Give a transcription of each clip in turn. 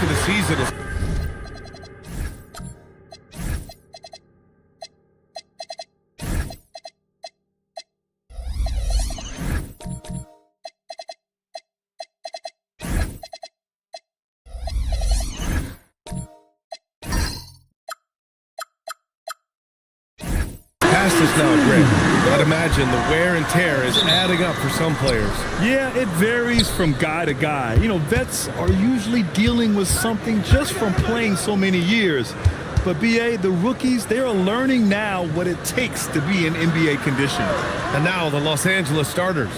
of the season is... Pass is now a grip. I'd imagine the wear and tear is adding up for some players. Yeah, it varies from guy to guy. You know, vets are usually dealing with something just from playing so many years. But, B.A., the rookies, they are learning now what it takes to be in NBA condition. And now the Los Angeles starters.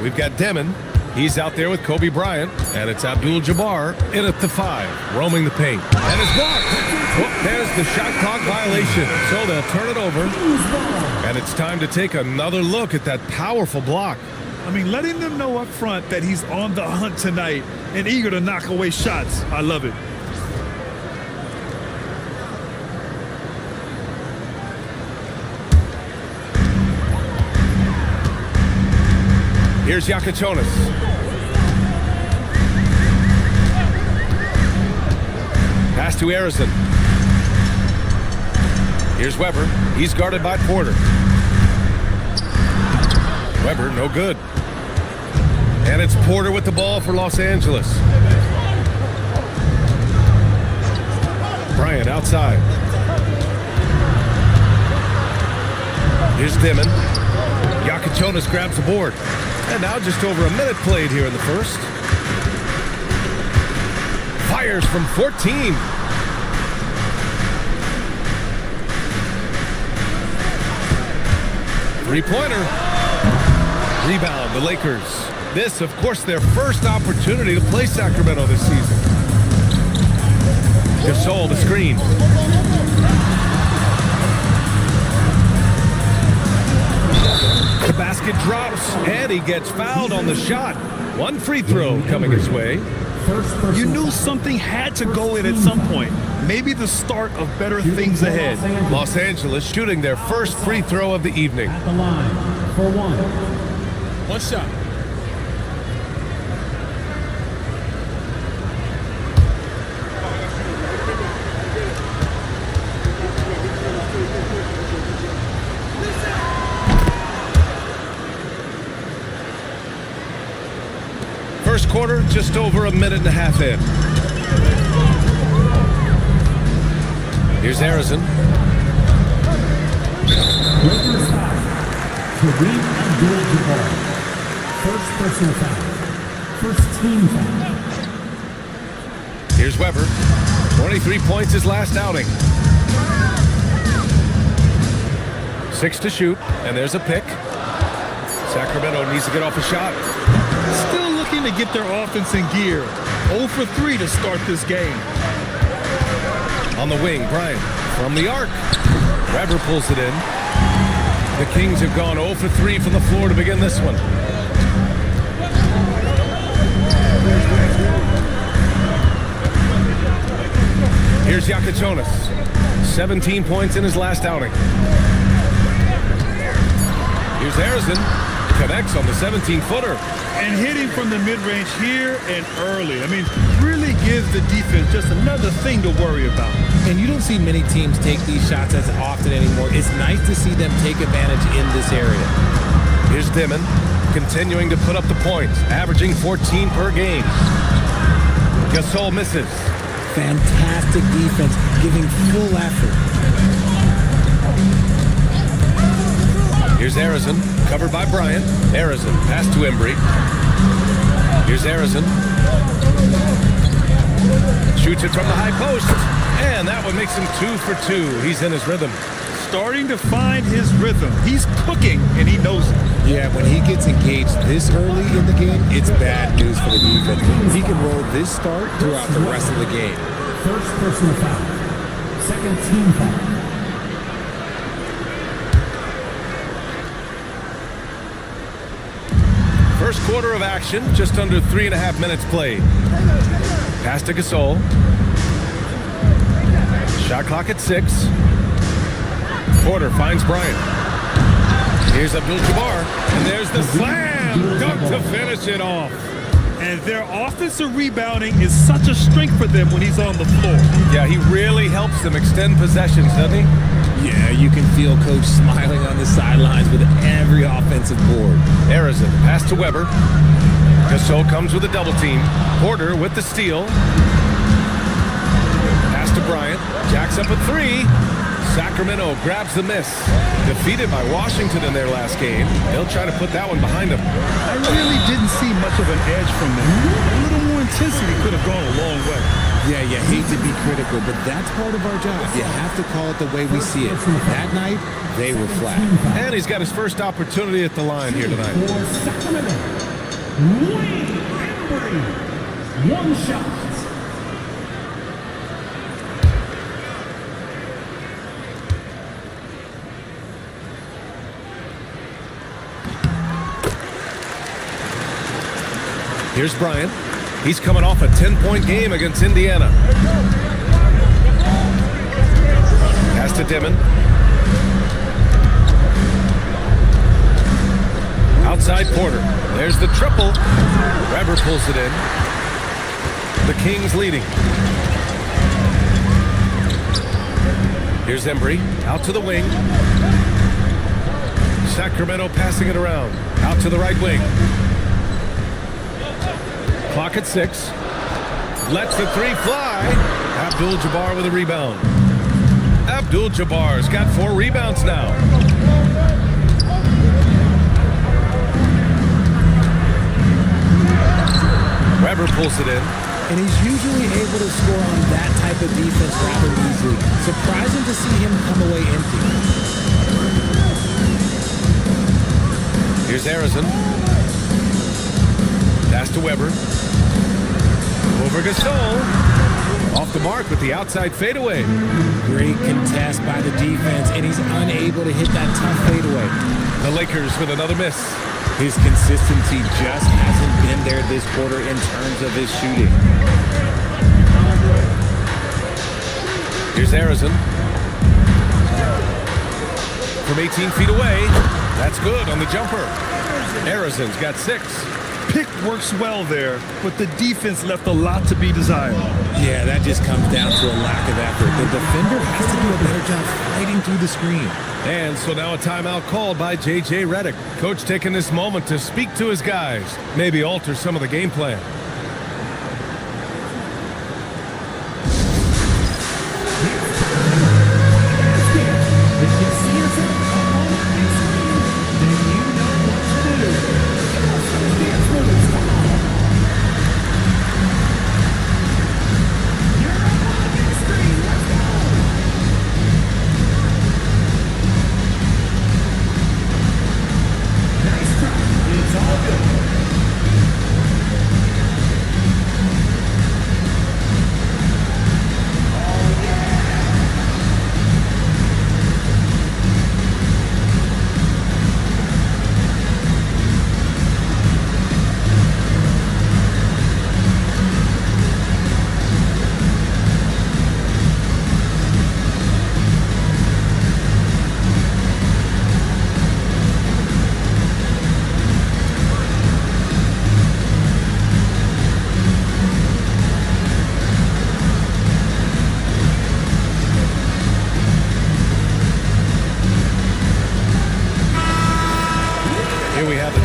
We've got Demon. He's out there with Kobe Bryant. And it's Abdul-Jabbar in at the 5, roaming the paint. And it's blocked. Oh, there's the shot clock violation. So they'll turn it over. And it's time to take another look at that powerful block. I mean, letting them know up front that he's on the hunt tonight and eager to knock away shots. I love it. Here's Yakatonis. Pass to Harrison. Here's Weber. He's guarded by Porter. Weber, no good. And it's Porter with the ball for Los Angeles. Bryant outside. Here's Dimon. Yakatonis grabs the board. And now just over a minute played here in the first. Fires from 14. Three-pointer. Rebound, the Lakers. This, of course, their first opportunity to play Sacramento this season. Gasol, the screen. The basket drops, and he gets fouled on the shot. One free throw coming his way. You knew something had to go in at some point. Maybe the start of better things ahead. Los Angeles shooting their first free throw of the evening. At the line for one. One shot. First quarter, just over a minute and a half in. Here's Harrison. Lakers foul. Kareem Abdul-Jabbar. First personal foul. First team foul. Here's Weber. 23 points his last outing. 6 to shoot, and there's a pick. Sacramento needs to get off a shot. Still looking to get their offense in gear. 0 for 3 to start this game. On the wing, Bryant from the arc. Weber pulls it in. The Kings have gone 0 for 3 from the floor to begin this one. Here's Yakatonis. 17 points in his last outing. Here's Harrison. Connects on the 17-footer. And hitting from the mid-range here and early. I mean, really gives the defense just another thing to worry about. And you don't see many teams take these shots as often anymore. It's nice to see them take advantage in this area. Here's Dimon, continuing to put up the points, averaging 14 per game. Gasol misses. Fantastic defense, giving full effort. Here's Harrison, covered by Bryant. Harrison, pass to Embry. Here's Harrison. Shoots it from the high post. And that one makes him 2 for 2. He's in his rhythm. Starting to find his rhythm. He's cooking, and he knows it. Yeah, when he gets engaged this early in the game, it's bad news for the defense. He can roll this start throughout the rest of the game. First personal foul. Second team foul. First quarter of action, just under 3.5 minutes played. Pass to Gasol. Shot clock at 6. Porter finds Bryant. Here's Abdul-Jabbar, and there's the slam dunk to finish it off. And their offensive rebounding is such a strength for them when he's on the floor. Yeah, he really helps them extend possessions, doesn't he? Yeah, you can feel Coach smiling on the sidelines with every offensive board. Arizin, pass to Weber. Gasol comes with a double team. Porter with the steal. Pass to Bryant. Jacks up a three. Sacramento grabs the miss. Defeated by Washington in their last game. They'll try to put that one behind them. I really didn't see much of an edge from them. A little more intensity could have gone a long way. Yeah, you hate to be critical, but that's part of our job. You have to call it the way we see it. That night, they were flat. And he's got his first opportunity at the line here tonight. For Sacramento, Wayne Embry. One shot. Here's Bryant. He's coming off a 10-point game against Indiana. Pass to Dimon. Outside Porter. There's the triple. Weber pulls it in. The Kings leading. Here's Embry. Out to the wing. Sacramento passing it around. Out to the right wing. Clock at 6. Lets the three fly. Abdul-Jabbar with a rebound. Abdul-Jabbar's got 4 rebounds now. Weber pulls it in. And he's usually able to score on that type of defense rather easily. Surprising to see him come away empty. Here's Arizin. Pass to Weber. Over Gasol. Off the mark with the outside fadeaway. Great contest by the defense, and he's unable to hit that tough fadeaway. The Lakers with another miss. His consistency just hasn't been there this quarter in terms of his shooting. Here's Arizin. From 18 feet away. That's good on the jumper. Arizin's got 6. Pick works well there, but the defense left a lot to be desired. Yeah, that just comes down to a lack of effort. The defender has to do a better job fighting through the screen. And so now a timeout called by J.J. Redick. Coach taking this moment to speak to his guys. Maybe alter some of the game plan.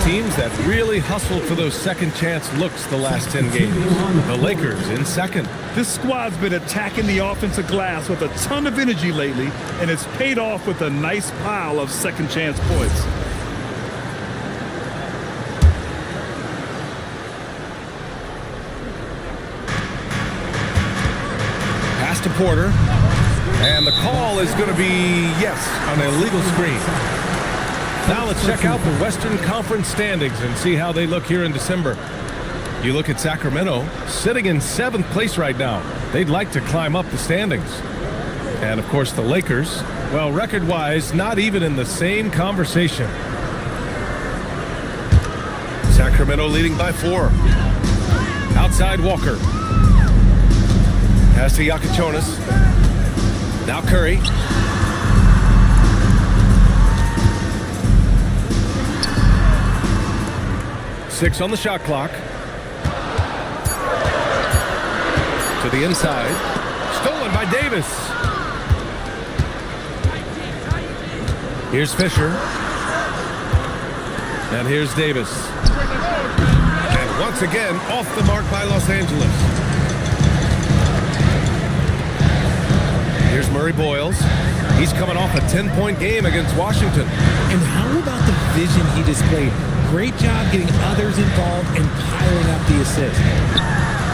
Teams that really hustled for those second chance looks the last 10 games. The Lakers in second. This squad's been attacking the offensive glass with a ton of energy lately, and it's paid off with a nice pile of second chance points. Pass to Porter. And the call is going to be, yes, an illegal screen. Now let's check out the Western Conference standings and see how they look here in December. You look at Sacramento, sitting in 7th place right now. They'd like to climb up the standings. And of course the Lakers, well, record-wise, not even in the same conversation. Sacramento leading by 4. Outside Walker. Pass to Yakichonis. Now Curry. Six on the shot clock. To the inside. Stolen by Davis. Here's Fisher. And here's Davis. And once again, off the mark by Los Angeles. Here's Murray Boyles. He's coming off a 10-point game against Washington. And how about the vision he displayed? Great job getting others involved and piling up the assist.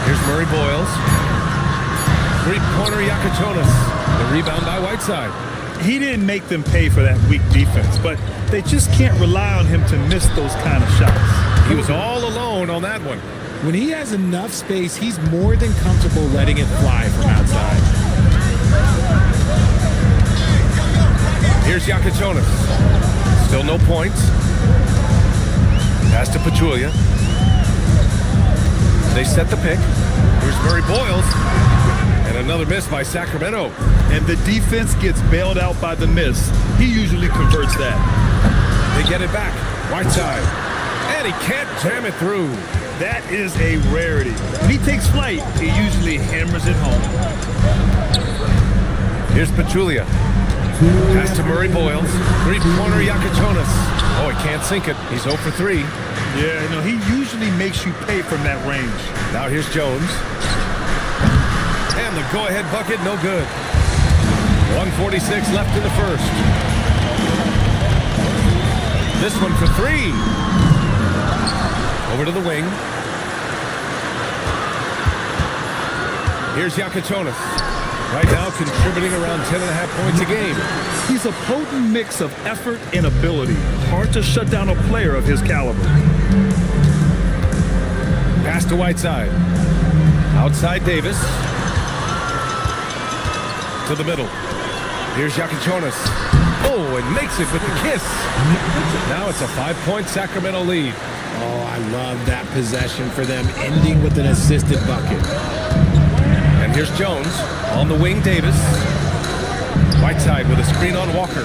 Here's Murray Boyles. Three-pointer Yakachonis. The rebound by Whiteside. He didn't make them pay for that weak defense, but they just can't rely on him to miss those kind of shots. He was all alone on that one. When he has enough space, he's more than comfortable letting it fly from outside. Here's Yakachonis. Still no points. Pass to Pachulia. They set the pick. Here's Murray Boyles. And another miss by Sacramento. And the defense gets bailed out by the miss. He usually converts that. They get it back. Whiteside. And he can't jam it through. That is a rarity. When he takes flight, he usually hammers it home. Here's Pachulia. Pass to Murray Boyles. Three-pointer Yakachonis. Oh, he can't sink it. He's 0 for 3. Yeah, no, he usually makes you pay from that range. Now here's Jones. And the go-ahead bucket, no good. 1:46 left in the first. This one for 3. Over to the wing. Here's Yakachonis. Right now contributing around 10.5 points a game. He's a potent mix of effort and ability. Hard to shut down a player of his caliber. Pass to Whiteside. Outside Davis. To the middle. Here's Yakachonis. Oh, and makes it with the kiss. Now it's a 5-point Sacramento lead. Oh, I love that possession for them, ending with an assisted bucket. And here's Jones. On the wing, Davis. Whiteside with a screen on Walker.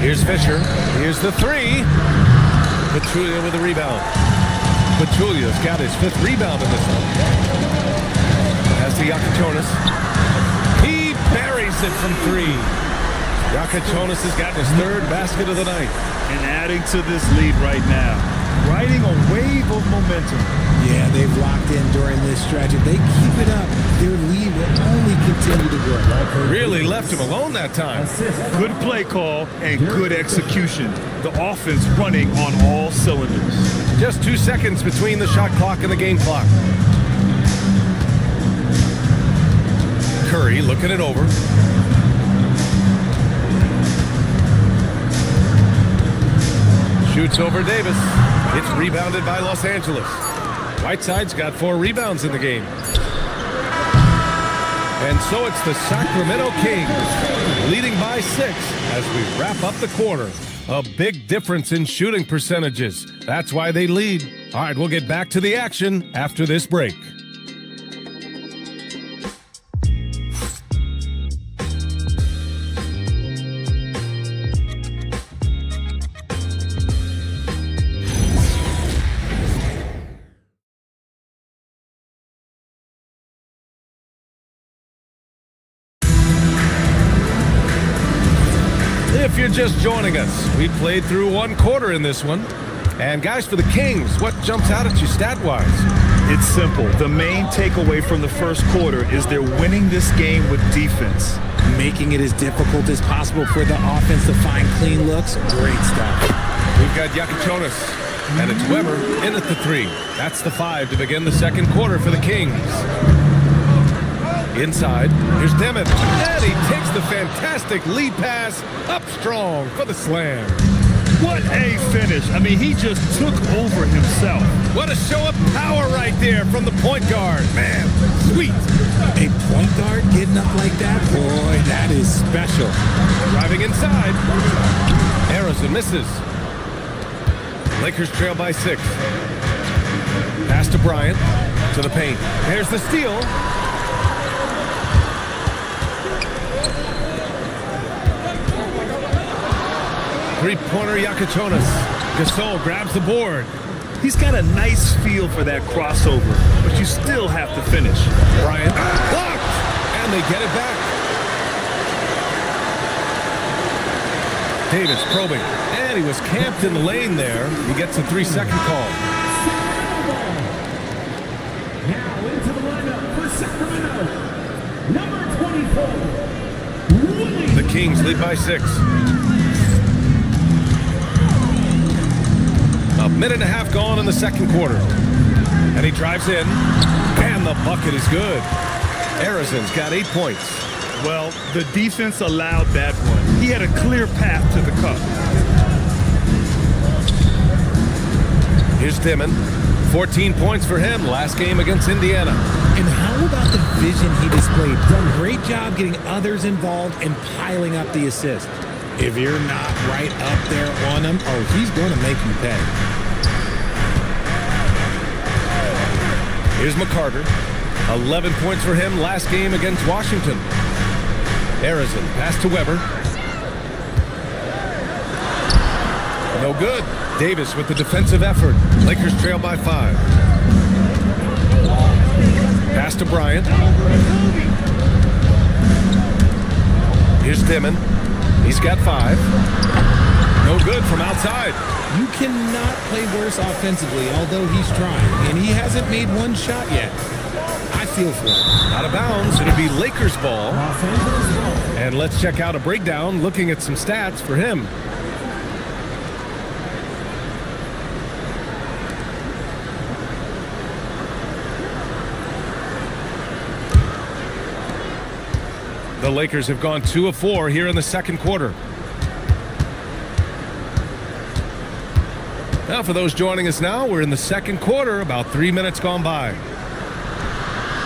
Here's Fisher. Here's the 3. Pachulia with a rebound. Pachulia's got his 5th rebound in this one. Pass to Yakachonis. He buries it from 3. Yakachonis has gotten his 3rd basket of the night. And adding to this lead right now. Riding a wave of momentum. Yeah, they've locked in during this stretch. If they keep it up, their lead will only continue to grow. Really left him alone that time. Good play call and good execution. The offense running on all cylinders. Just 2 seconds between the shot clock and the game clock. Curry looking it over. Shoots over Davis. It's rebounded by Los Angeles. Whiteside's got 4 rebounds in the game. And so it's the Sacramento Kings leading by 6 as we wrap up the quarter. A big difference in shooting percentages. That's why they lead. All right, we'll get back to the action after this break. If you're just joining us, we played through 1 quarter in this one. And guys, for the Kings, what jumps out at you stat-wise? It's simple. The main takeaway from the first quarter is they're winning this game with defense. Making it as difficult as possible for the offense to find clean looks. Great stuff. We've got Yakachonis, and it's Weber in at the 3. That's the 5 to begin the second quarter for the Kings. Inside, here's Demon, and he takes the fantastic lead pass up strong for the slam. What a finish. I mean, he just took over himself. What a show of power right there from the point guard. Man, sweet. A point guard getting up like that? Boy, that is special. Driving inside. Arrows and misses. Lakers trail by 6. Pass to Bryant. To the paint. There's the steal. Three-pointer Yakachonis. Gasol grabs the board. He's got a nice feel for that crossover, but you still have to finish. Bryant blocked, and they get it back. Davis probing, and he was camped in the lane there. He gets a 3-second call. Now into the lineup for Sacramento, number 24, Willie. The Kings lead by 6. A minute and a half gone in the second quarter. And he drives in, and the bucket is good. Arizon's got 8 points. Well, the defense allowed that one. He had a clear path to the cup. Here's Dimon. 14 points for him last game against Indiana. And how about the vision he displayed? Done a great job getting others involved and piling up the assist. If you're not right up there on him, oh, he's going to make you pay. Here's McCarter. 11 points for him last game against Washington. Arizon pass to Weber. No good. Davis with the defensive effort. Lakers trail by 5. Pass to Bryant. Here's Dimon. He's got 5. No good from outside. You cannot play worse offensively, although he's trying, and he hasn't made one shot yet. I feel for him. Out of bounds. It'll be Lakers ball. And let's check out a breakdown looking at some stats for him. The Lakers have gone 2 of 4 here in the second quarter. Now, for those joining us now, we're in the second quarter, about 3 minutes gone by.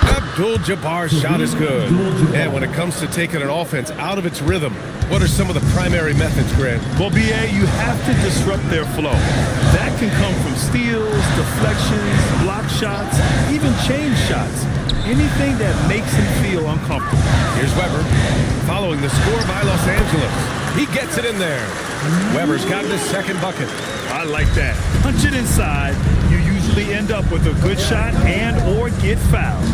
Abdul-Jabbar's shot is good. And when it comes to taking an offense out of its rhythm, what are some of the primary methods, Grant? Well, BA, you have to disrupt their flow. That can come from steals, deflections, block shots, even change shots. Anything that makes him feel uncomfortable. Here's Weber, following the score by Los Angeles. He gets it in there. Weber's got his second bucket. I like that. Punch it inside. You usually end up with a good shot and or get fouled.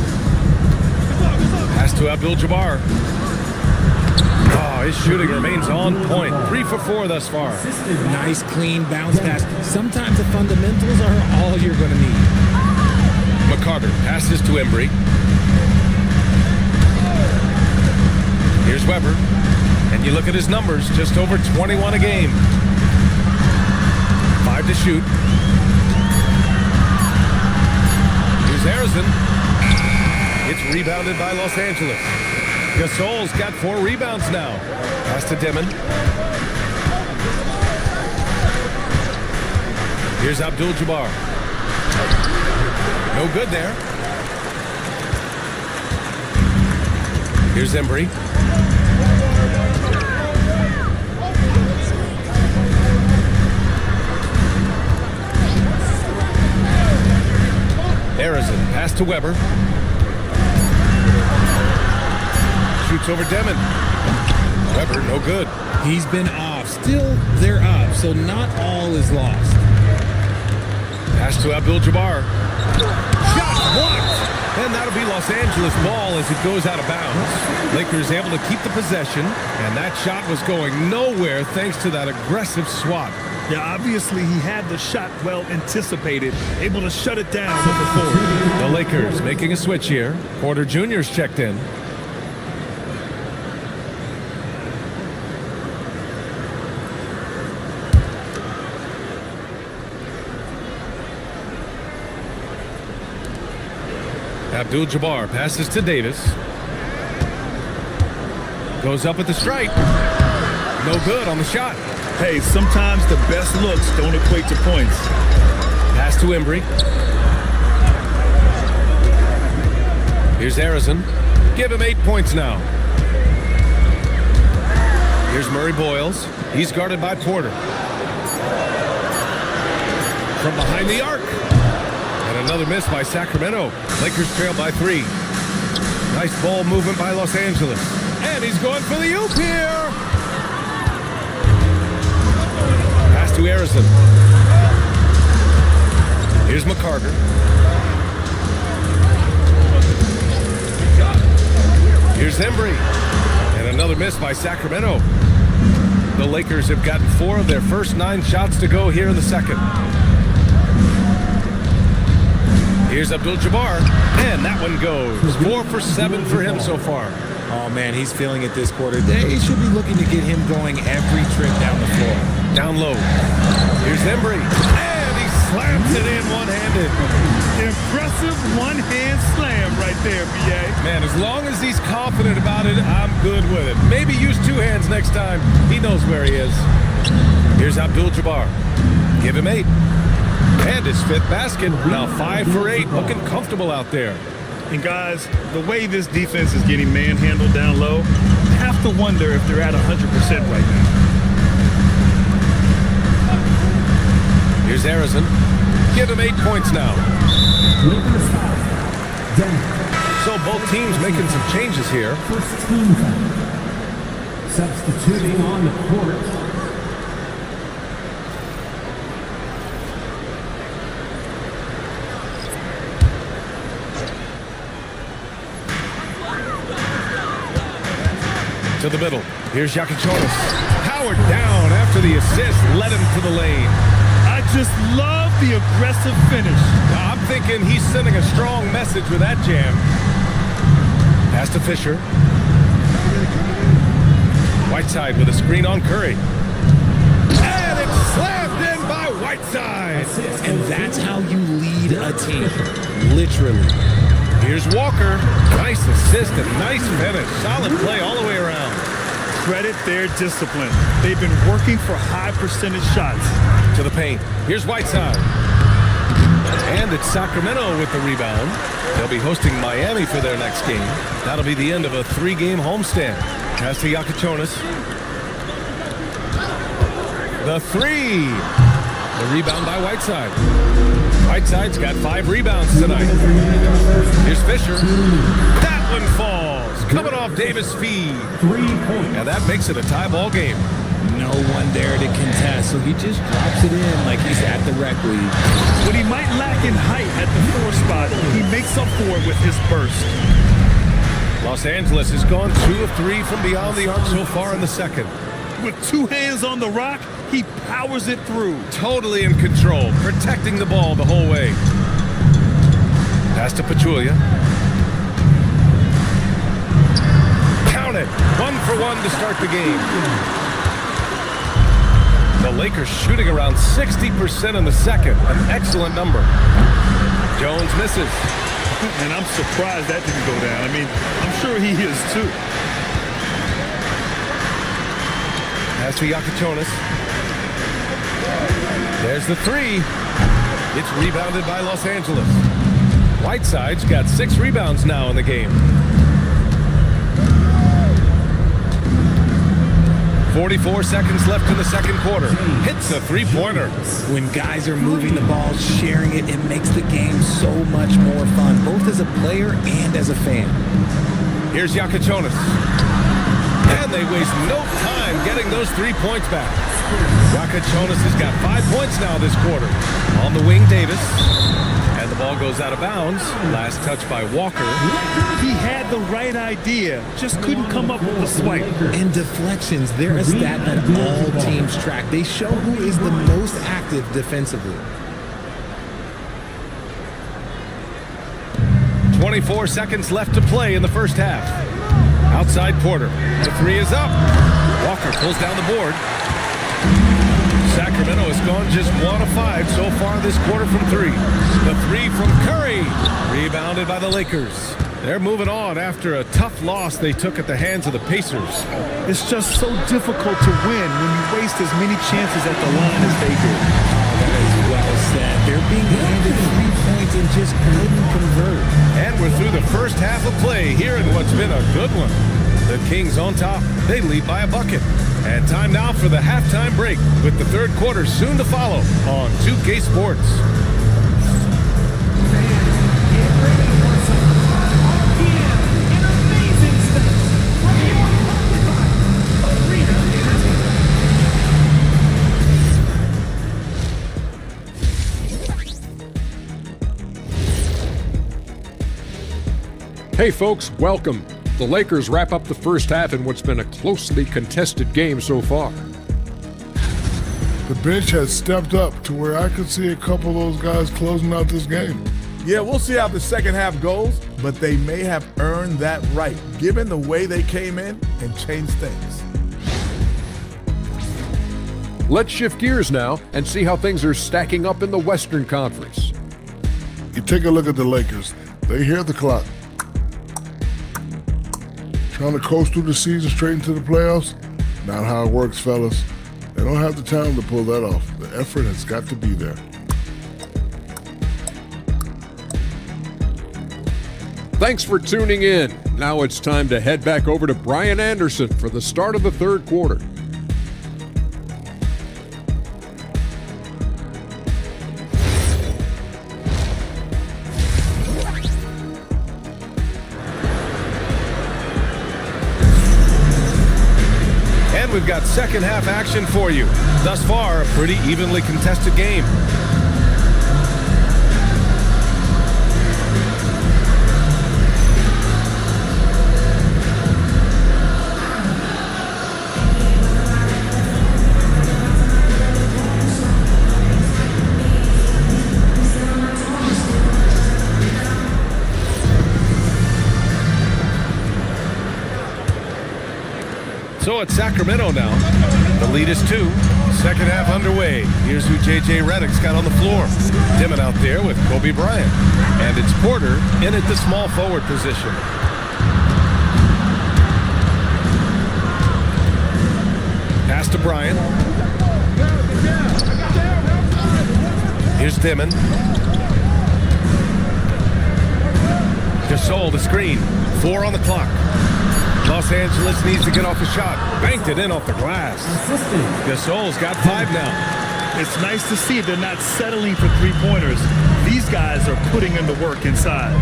Pass to Abdul-Jabbar. Oh, his shooting remains on point. 3 for 4 thus far. Nice, clean bounce pass. Sometimes the fundamentals are all you're going to need. McCarter passes to Embry. Here's Weber. And you look at his numbers, just over 21 a game. 5 to shoot. Here's Arizon. It's rebounded by Los Angeles. Gasol's got 4 rebounds now. Pass to Dimon. Here's Abdul-Jabbar. No good there. Here's Embry. Arizon pass to Weber. Shoots over Demon. Weber, no good. He's been off. Still, they're up, so not all is lost. Pass to Abdul-Jabbar. Shot blocked. And that'll be Los Angeles ball as it goes out of bounds. Lakers able to keep the possession, and that shot was going nowhere thanks to that aggressive swat. Yeah, obviously he had the shot well anticipated, able to shut it down with the forward. The Lakers making a switch here. Porter Jr.'s checked in. Abdul-Jabbar passes to Davis. Goes up at the stripe. No good on the shot. Hey, sometimes the best looks don't equate to points. Pass to Embry. Here's Arizon. Give him 8 points now. Here's Murray Boyles. He's guarded by Porter. From behind the arc. And another miss by Sacramento. Lakers trail by 3. Nice ball movement by Los Angeles. And he's going for the oop here. Pass to Arizon. Here's McCarter. Here's Embry. And another miss by Sacramento. The Lakers have gotten 4 of their first 9 shots to go here in the second. Here's Abdul-Jabbar, and that one goes. 4 for 7 for him so far. Oh, man, he's feeling it this quarter. They should be looking to get him going every trip down the floor. Down low. Here's Embry, and he slams it in one-handed. Impressive one-hand slam right there, B.A. Man, as long as he's confident about it, I'm good with it. Maybe use 2 hands next time. He knows where he is. Here's Abdul-Jabbar. Give him 8. And his 5th basket. Now 5 for 8. Looking comfortable out there. And guys, the way this defense is getting manhandled down low, I have to wonder if they're at 100% right now. Here's Harrison. Give him 8 points now. Lakers foul. Denver. So both teams making some changes here. First team foul. Substituting on the court. To the middle. Here's Yakichonis. Powered down after the assist led him to the lane. I just love the aggressive finish. I'm thinking he's sending a strong message with that jam. Pass to Fisher. Whiteside with a screen on Curry. And it's slammed in by Whiteside. And that's how you lead a team. Literally. Here's Walker. Nice assist and nice finish. Solid play all the way around. Credit their discipline. They've been working for high percentage shots. To the paint. Here's Whiteside. And it's Sacramento with the rebound. They'll be hosting Miami for their next game. That'll be the end of a 3-game homestand. Pass to Yakichonis. The 3. The rebound by Whiteside. Whiteside's got 5 rebounds tonight. Here's Fisher. That one falls. Coming off Davis' feed. 3 points. And that makes it a tie ball game. No one there to contest, so he just drops it in like he's at the rec league. When he might lack in height at the 4 spot, he makes up for it with his burst. Los Angeles has gone 2 of 3 from beyond the arc so far in the second. With 2 hands on the rock, he powers it through. Totally in control, protecting the ball the whole way. Pass to Pachulia. Count it. 1 for 1 to start the game. The Lakers shooting around 60% in the second. An excellent number. Jones misses. And I'm surprised that didn't go down. I mean, I'm sure he is too. Pass to Yakichonis. There's the 3. It's rebounded by Los Angeles. Whiteside's got 6 rebounds now in the game. 44 seconds left in the second quarter. Hits a 3-pointer. When guys are moving the ball, sharing it, it makes the game so much more fun, both as a player and as a fan. Here's Yakichonis. And they waste no time getting those 3 points back. Yakichonis has got 5 points now this quarter. On the wing, Davis. And the ball goes out of bounds. Last touch by Walker. He had the right idea, just couldn't come up with the swipe. And deflections, they're a stat that all teams track. They show who is the most active defensively. 24 seconds left to play in the first half. Outside Porter. The 3 is up. Walker pulls down the board. Sacramento has gone just 1 of 5 so far this quarter from 3. The 3 from Curry. Rebounded by the Lakers. They're moving on after a tough loss they took at the hands of the Pacers. It's just so difficult to win when you waste as many chances at the line as they do. That is well said. They're being handed 3 points and just couldn't convert. And we're through the first half of play here in what's been a good one. The Kings on top. They lead by a bucket. And time now for the halftime break with the third quarter soon to follow on 2K Sports. Hey folks, welcome. The Lakers wrap up the first half in what's been a closely contested game so far. The bench has stepped up to where I could see a couple of those guys closing out this game. Yeah, we'll see how the second half goes, but they may have earned that right, given the way they came in and changed things. Let's shift gears now and see how things are stacking up in the Western Conference. You take a look at the Lakers. They hear the clock. Trying to coast through the season straight into the playoffs? Not how it works, fellas. They don't have the talent to pull that off. The effort has got to be there. Thanks for tuning in. Now it's time to head back over to Brian Anderson for the start of the third quarter. And we've got second half action for you. Thus far, a pretty evenly contested game. So it's Sacramento now. The lead is 2. Second half underway. Here's who J.J. Redick's got on the floor. Dimon out there with Kobe Bryant. And it's Porter in at the small forward position. Pass to Bryant. Here's Dimon. Gasol to screen. 4 on the clock. Los Angeles needs to get off a shot. Banked it in off the glass. Gasol's got 5 now. It's nice to see they're not settling for three-pointers. These guys are putting in the work inside.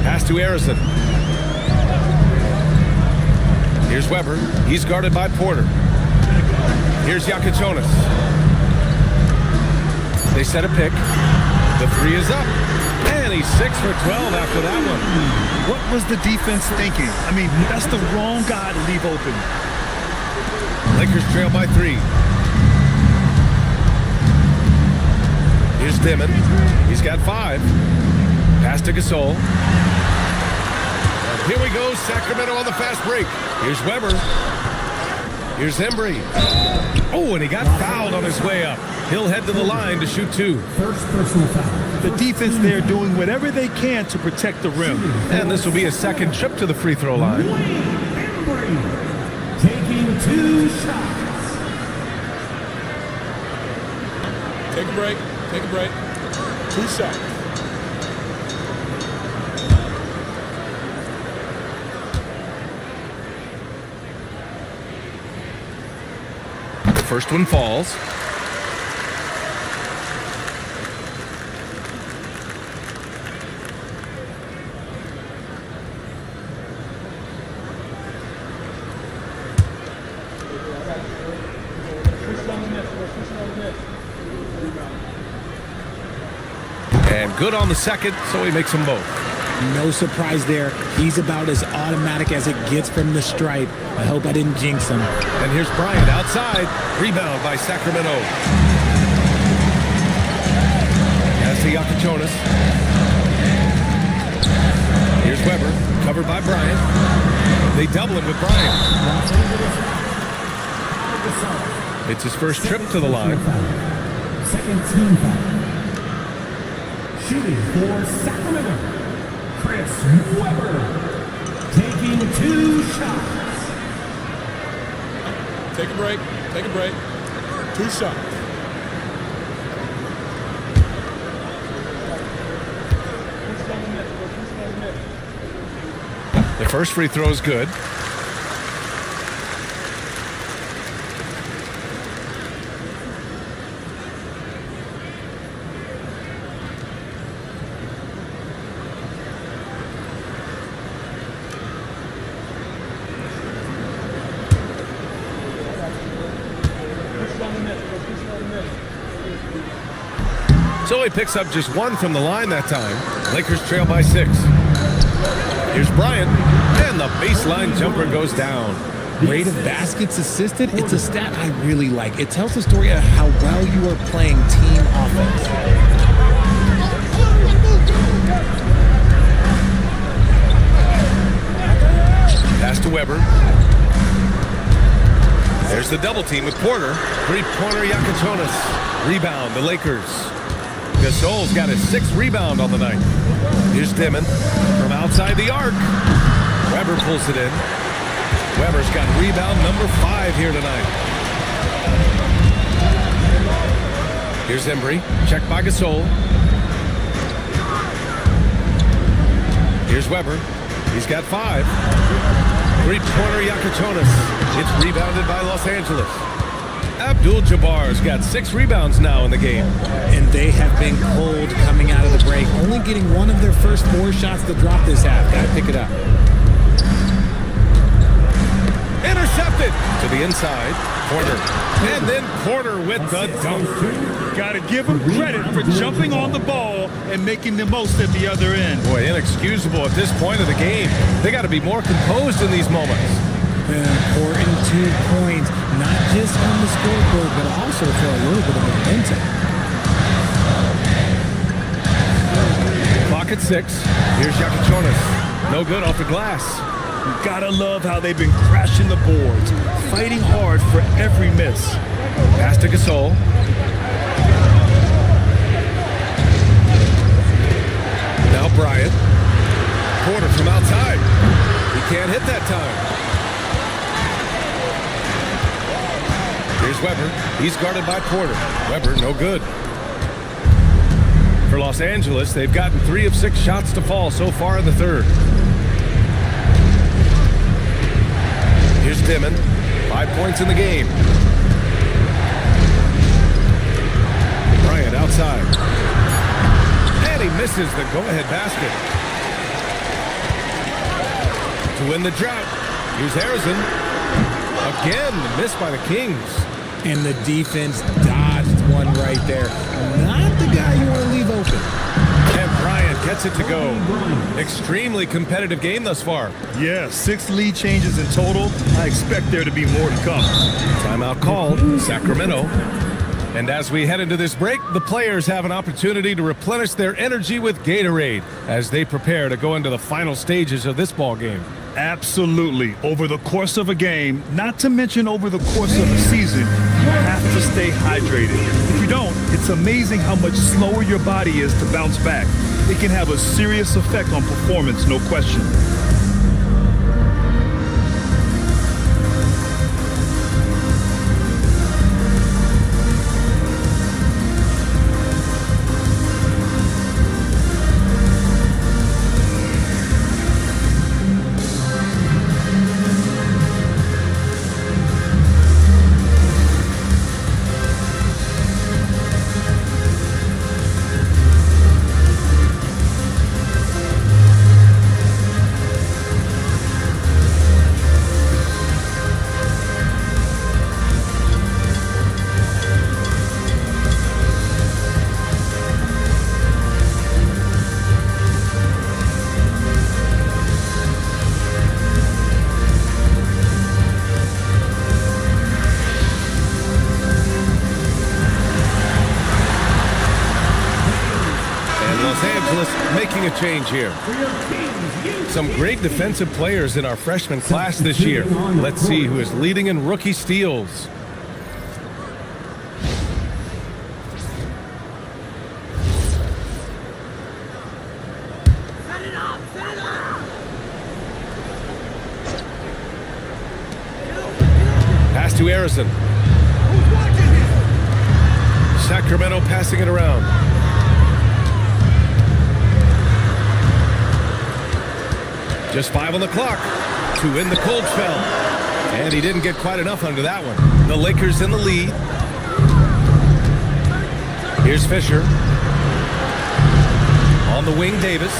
Pass to Harrison. Here's Weber. He's guarded by Porter. Here's Yakichonis. They set a pick. The 3 is up. And he's 6 for 12 after that one. What was the defense thinking? I mean, that's the wrong guy to leave open. Lakers trail by 3. Here's Dimon. He's got 5. Pass to Gasol. Here we go, Sacramento on the fast break. Here's Weber. Here's Embry. Oh, and he got fouled on his way up. He'll head to the line to shoot 2. First personal foul. The defense there doing whatever they can to protect the rim. And this will be a second trip to the free throw line. Embry taking 2 shots. Take a break. Take a break. 2 shots. The first one falls. And good on the second, so he makes them both. No surprise there. He's about as automatic as it gets from the stripe. I hope I didn't jinx him. And here's Bryant outside. Rebound by Sacramento. Pass to Yakichonis. Here's Weber, covered by Bryant. They double him with Bryant. It's his first trip to the line. Second team foul. Shooting for Sacramento, Chris Weber, taking 2 shots. Take a break. Take a break. 2 shots. The first free throw is good. So he picks up just one from the line that time. Lakers trail by 6. Here's Bryant, and the baseline jumper goes down. Rate of baskets assisted, it's a stat I really like. It tells the story of how well you are playing team offense. Pass to Weber. There's the double team with Porter. Three-pointer Yakuchonis. Rebound, the Lakers. Gasol's got his 6th rebound on the night. Here's Dimon from outside the arc. Weber pulls it in. Weber's got rebound number 5 here tonight. Here's Embry. Checked by Gasol. Here's Weber. He's got 5. Three-pointer Yakuchonis. It's rebounded by Los Angeles. Abdul-Jabbar's got 6 rebounds now in the game. And they have been cold coming out of the break, only getting one of their first 4 shots to drop this half. Got to pick it up. Intercepted to the inside. Porter. And then Porter with the dunk. Got to give him credit for jumping on the ball and making the most at the other end. Boy, inexcusable at this point of the game. They got to be more composed in these moments. Important 2 points, not just on the scoreboard, but also for a little bit of momentum. Clock at 6. Here's Yakuchonis. No good off the glass. You gotta love how they've been crashing the boards, fighting hard for every miss. Pass to Gasol. Now Bryant. Porter from outside. He can't hit that time. Here's Weber. He's guarded by Porter. Weber, no good. For Los Angeles, they've gotten 3 of 6 shots to fall so far in the third. Here's Dimon. 5 points in the game. Bryant outside. And he misses the go-ahead basket. To win the drought, here's Harrison. Again, missed by the Kings. And the defense dodged one right there. Not the guy you want to leave open. And Bryant gets it to go. Extremely competitive game thus far. Yeah, 6 lead changes in total. I expect there to be more to come. Timeout called, Sacramento. And as we head into this break, the players have an opportunity to replenish their energy with Gatorade as they prepare to go into the final stages of this ball game. Absolutely. Over the course of a game, not to mention over the course of a season, you have to stay hydrated. If you don't, it's amazing how much slower your body is to bounce back. It can have a serious effect on performance, no question. Making a change here. Some great defensive players in our freshman class this year. Let's see who is leading in rookie steals. Pass to Harrison. Sacramento passing it around. Just 5 on the clock to win the cold spell. And he didn't get quite enough under that one. The Lakers in the lead. Here's Fisher. On the wing, Davis.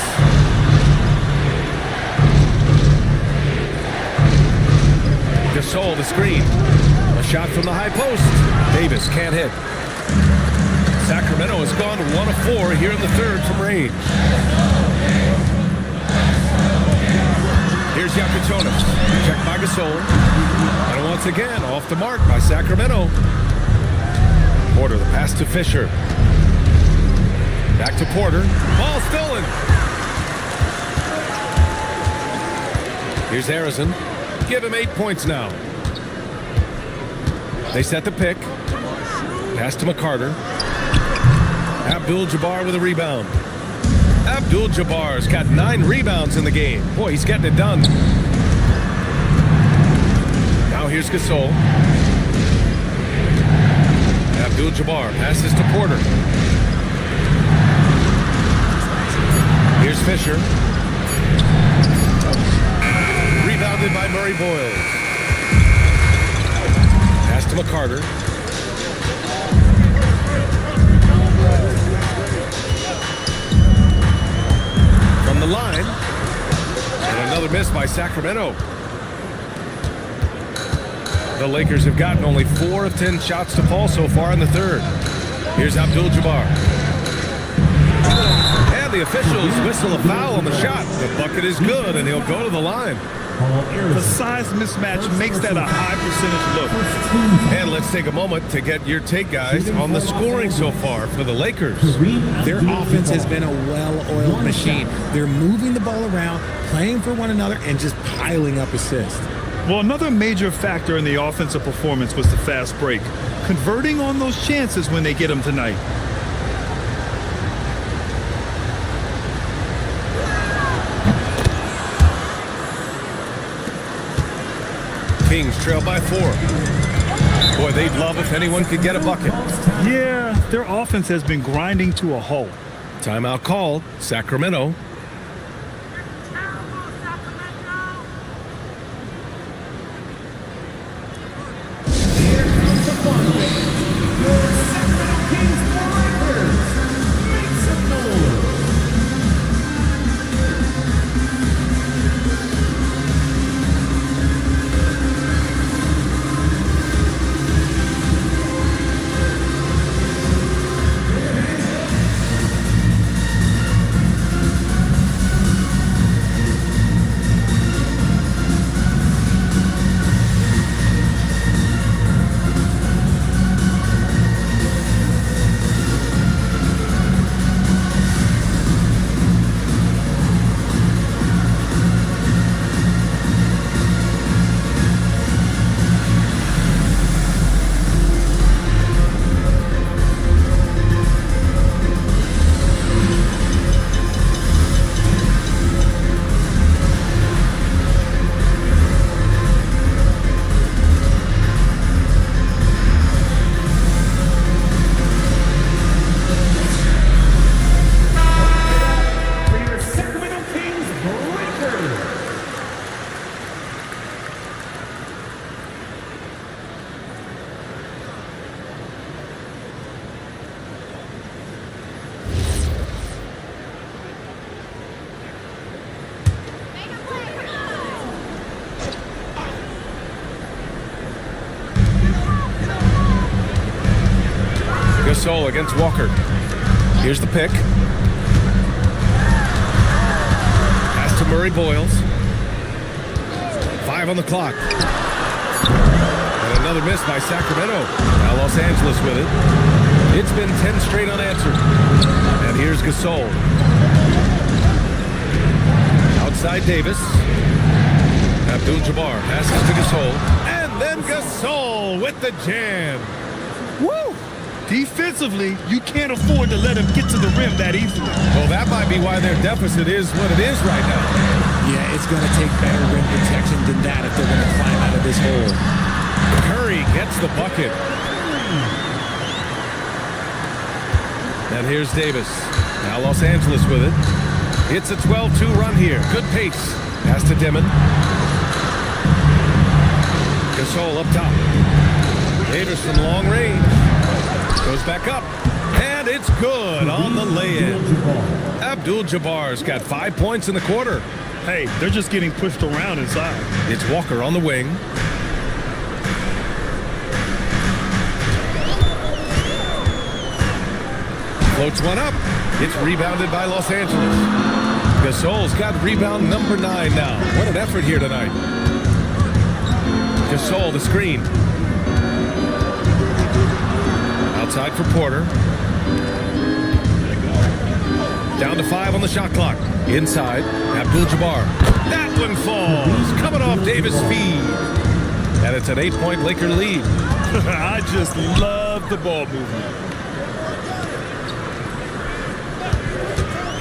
Gasol, the screen. A shot from the high post. Davis can't hit. Sacramento has gone 1 of 4 here in the third from range. Here's Yakatonis. Checked by Gasol. And once again, off the mark by Sacramento. Porter, the pass to Fisher. Back to Porter. Ball stolen. Here's Harrison. Give him 8 points now. They set the pick. Pass to McCarter. Abdul-Jabbar with a rebound. Abdul-Jabbar's got 9 rebounds in the game. Boy, he's getting it done. Now here's Gasol. Abdul-Jabbar passes to Porter. Here's Fisher. Rebounded by Murray Boyles. Pass to McCarter. From the line. And another miss by Sacramento. The Lakers have gotten only 4 of 10 shots to fall so far in the third. Here's Abdul-Jabbar. And the officials whistle a foul on the shot. The bucket is good, and he'll go to the line. The size mismatch makes that a high percentage look. And let's take a moment to get your take, guys, on the scoring so far for the Lakers. Their offense has been a well-oiled machine. They're moving the ball around, playing for one another, and just piling up assists. Well, another major factor in the offensive performance was the fast break. Converting on those chances when they get them tonight. Kings trail by 4. Boy, they'd love if anyone could get a bucket. Yeah, their offense has been grinding to a halt. Timeout called. Sacramento. Gasol against Walker. Here's the pick. Pass to Murray Boyles. 5 on the clock. And another miss by Sacramento. Now Los Angeles with it. It's been 10 straight unanswered. And here's Gasol. Outside Davis. Abdul-Jabbar passes to Gasol. And then Gasol with the jam. Woo! Defensively, you can't afford to let him get to the rim that easily. Well, that might be why their deficit is what it is right now. Yeah, it's going to take better rim protection than that if they're going to climb out of this hole. Curry gets the bucket. And here's Davis. Now Los Angeles with it. It's a 12-2 run here. Good pace. Pass to Dimon. Gasol up top. Davis from long range. Goes back up. And it's good on the lay-in. Abdul-Jabbar's got 5 points in the quarter. Hey, they're just getting pushed around inside. It's Walker on the wing. Floats one up. It's rebounded by Los Angeles. Gasol's got rebound number 9 now. What an effort here tonight. Gasol, the screen. Outside for Porter. Down to 5 on the shot clock. Inside, Abdul-Jabbar. That one falls. Coming off Davis' feed. And it's an 8-point Laker lead. I just love the ball movement.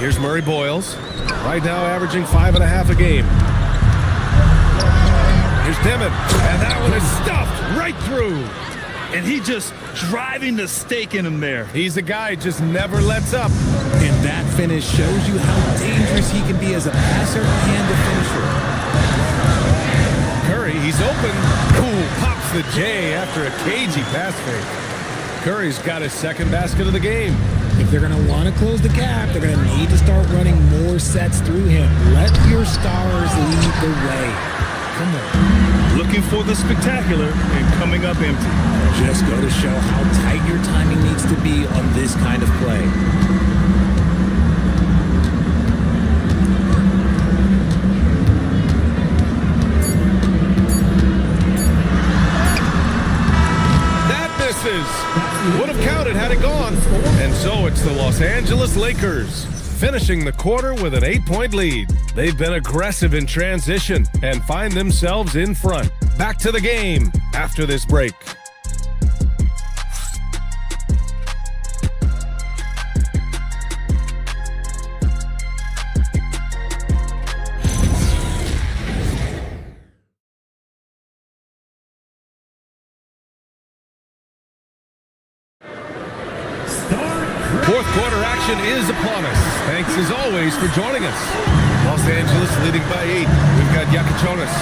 Here's Murray Boyles. Right now averaging 5.5 a game. Here's Dimon. And that one is stuffed right through. And he just driving the stake in him there. He's a guy just never lets up. And that finish shows you how dangerous he can be as a passer and a finisher. Curry, he's open. Ooh, pops the J after a cagey pass fake. Curry's got his second basket of the game. If they're going to want to close the gap, they're going to need to start running more sets through him. Let your stars lead the way. Come on. Looking for the spectacular and coming up empty. Just go to show how tight your timing needs to be on this kind of play. That misses. Would have counted had it gone. And so it's the Los Angeles Lakers finishing the quarter with an 8-point lead. They've been aggressive in transition and find themselves in front. Back to the game after this break. Fourth quarter action is upon us. Thanks as always for joining us. Los Angeles leading by 8. We've got Yakichonis.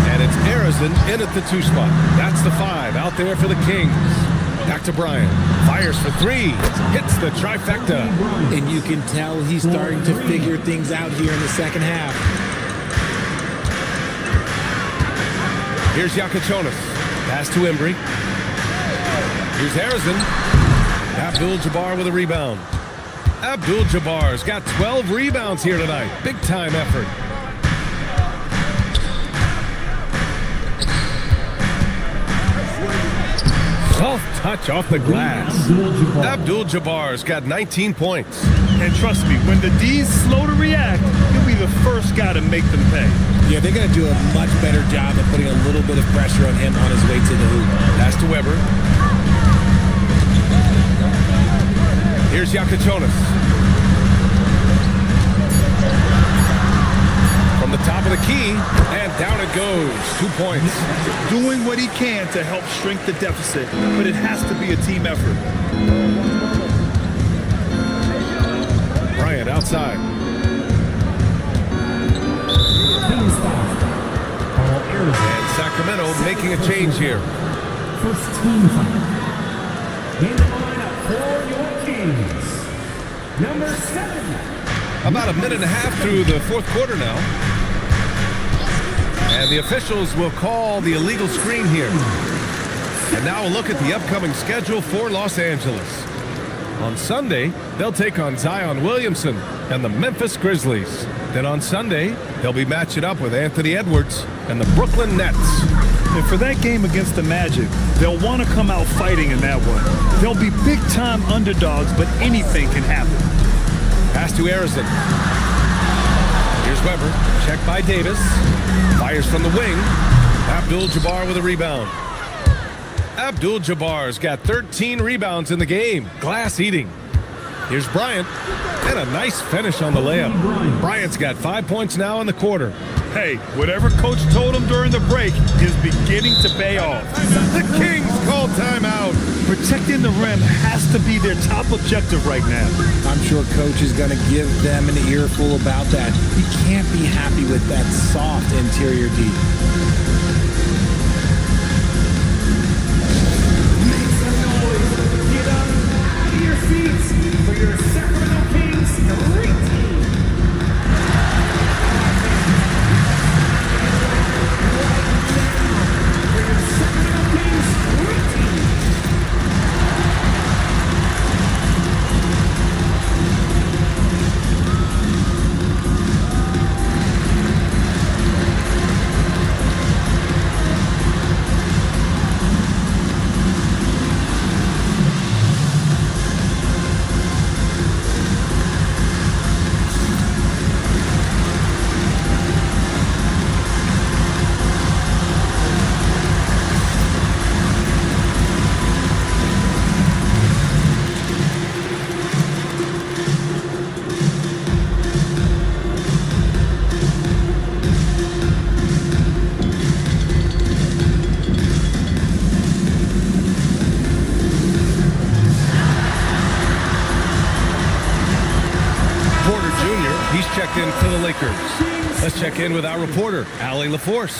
And it's Arizin in at the 2 spot. That's the 5 out there for the Kings. Back to Bryant. Fires for 3. Hits the trifecta. And you can tell he's starting to figure things out here in the second half. Here's Yakichonis. Pass to Embry. Here's Arizin. Abdul-Jabbar with a rebound. Abdul-Jabbar's got 12 rebounds here tonight. Big time effort. Soft touch off the glass. Abdul-Jabbar's got 19 points. And trust me, when the D's slow to react, he'll be the first guy to make them pay. Yeah, they're going to do a much better job of putting a little bit of pressure on him on his way to the hoop. Pass to Weber. Here's Yakichonis. From the top of the key, and down it goes. 2 points. Doing what he can to help shrink the deficit, but it has to be a team effort. Bryant outside. And Sacramento making a change here. First team foul. In the lineup for your Kings, number 7. About a minute and a half through the fourth quarter now. And the officials will call the illegal screen here. And now a look at the upcoming schedule for Los Angeles. On Sunday, they'll take on Zion Williamson and the Memphis Grizzlies. Then on Sunday, they'll be matching up with Anthony Edwards and the Brooklyn Nets. And for that game against the Magic, they'll want to come out fighting in that one. They'll be big-time underdogs, but anything can happen. Pass to Arizin. Here's Weber. Check by Davis. Fires from the wing. Abdul-Jabbar with a rebound. Abdul-Jabbar's got 13 rebounds in the game. Glass eating. Here's Bryant. And a nice finish on the layup. Bryant's got 5 points now in the quarter. Hey, whatever coach told him during the break is beginning to pay off. The Kings call timeout. Protecting the rim has to be their top objective right now. I'm sure coach is going to give them an earful about that. You can't be happy with that soft interior D. Make some noise. Get up out of your seats for your Sacramento Kings great team. Let's check in with our reporter, Allie LaForce.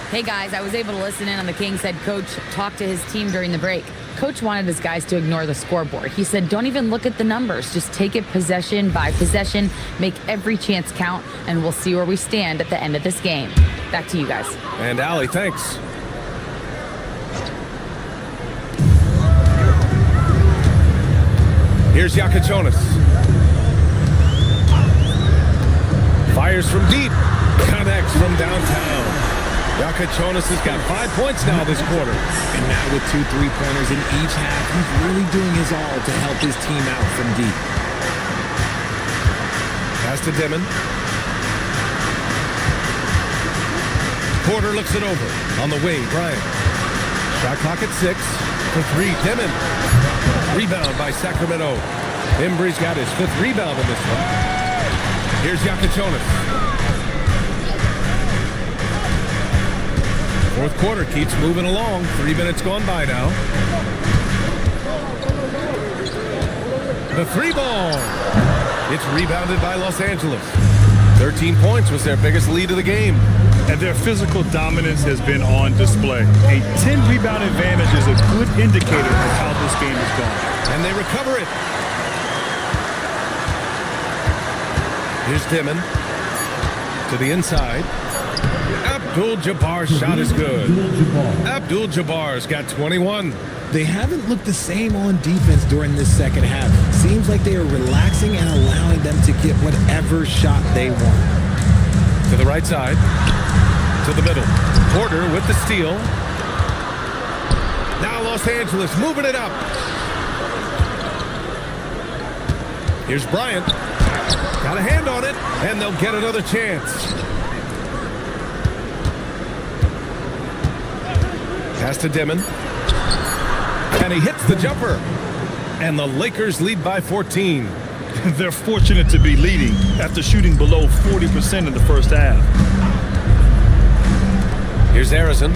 Hey guys, I was able to listen in on the Kings head coach talk to his team during the break. Coach wanted his guys to ignore the scoreboard. He said, don't even look at the numbers. Just take it possession by possession, make every chance count, and we'll see where we stand at the end of this game. Back to you guys. And Allie, thanks. Here's Yakachonis. Fires from deep. Connects from downtown. Yakachonis has got 5 points now this quarter. And now with 2 3-pointers in each half, he's really doing his all to help his team out from deep. Pass to Dimon. Porter looks it over. On the wing, Bryant. Shot clock at 6. For 3, Dimon. Rebound by Sacramento. Embry's got his 5th rebound in this one. Here's Yakachonis. Fourth quarter keeps moving along. 3 minutes gone by now. The 3 ball. It's rebounded by Los Angeles. 13 points was their biggest lead of the game. And their physical dominance has been on display. A 10-rebound advantage is a good indicator of how this game is going. And they recover it. Here's Dimon. To the inside. Abdul-Jabbar's shot is good. Abdul-Jabbar's got 21. They haven't looked the same on defense during this second half. Seems like they are relaxing and allowing them to get whatever shot they want. To the right side. To the middle. Porter with the steal. Now Los Angeles moving it up. Here's Bryant. Got a hand on it, and they'll get another chance. Pass to Dimon. And he hits the jumper. And the Lakers lead by 14. They're fortunate to be leading after shooting below 40% in the first half. Here's Harrison.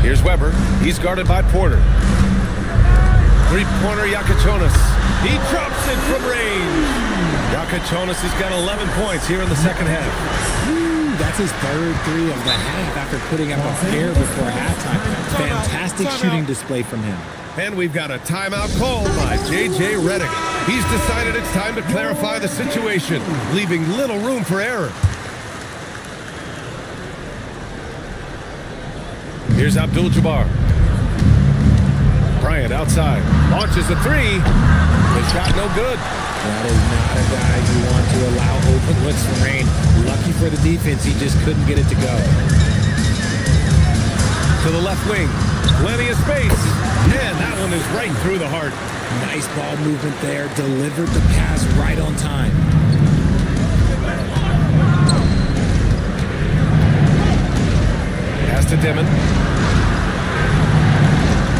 Here's Weber. He's guarded by Porter. Three-pointer Yakachonis. He drops it from range. Yakachonis has got 11 points here in the second half. That's his 3rd 3 of the half after putting up a pair before halftime. Fantastic shooting display from him. And we've got a timeout called by J.J. Redick. He's decided it's time to clarify the situation, leaving little room for error. Here's Abdul-Jabbar. Bryant outside. Launches a 3. The shot no good. That is not a guy you want to allow open looks from Rain. Lucky for the defense, he just couldn't get it to go. To the left wing. Plenty of space. And that one is right through the heart. Nice ball movement there. Delivered the pass right on time. Pass to Dimon.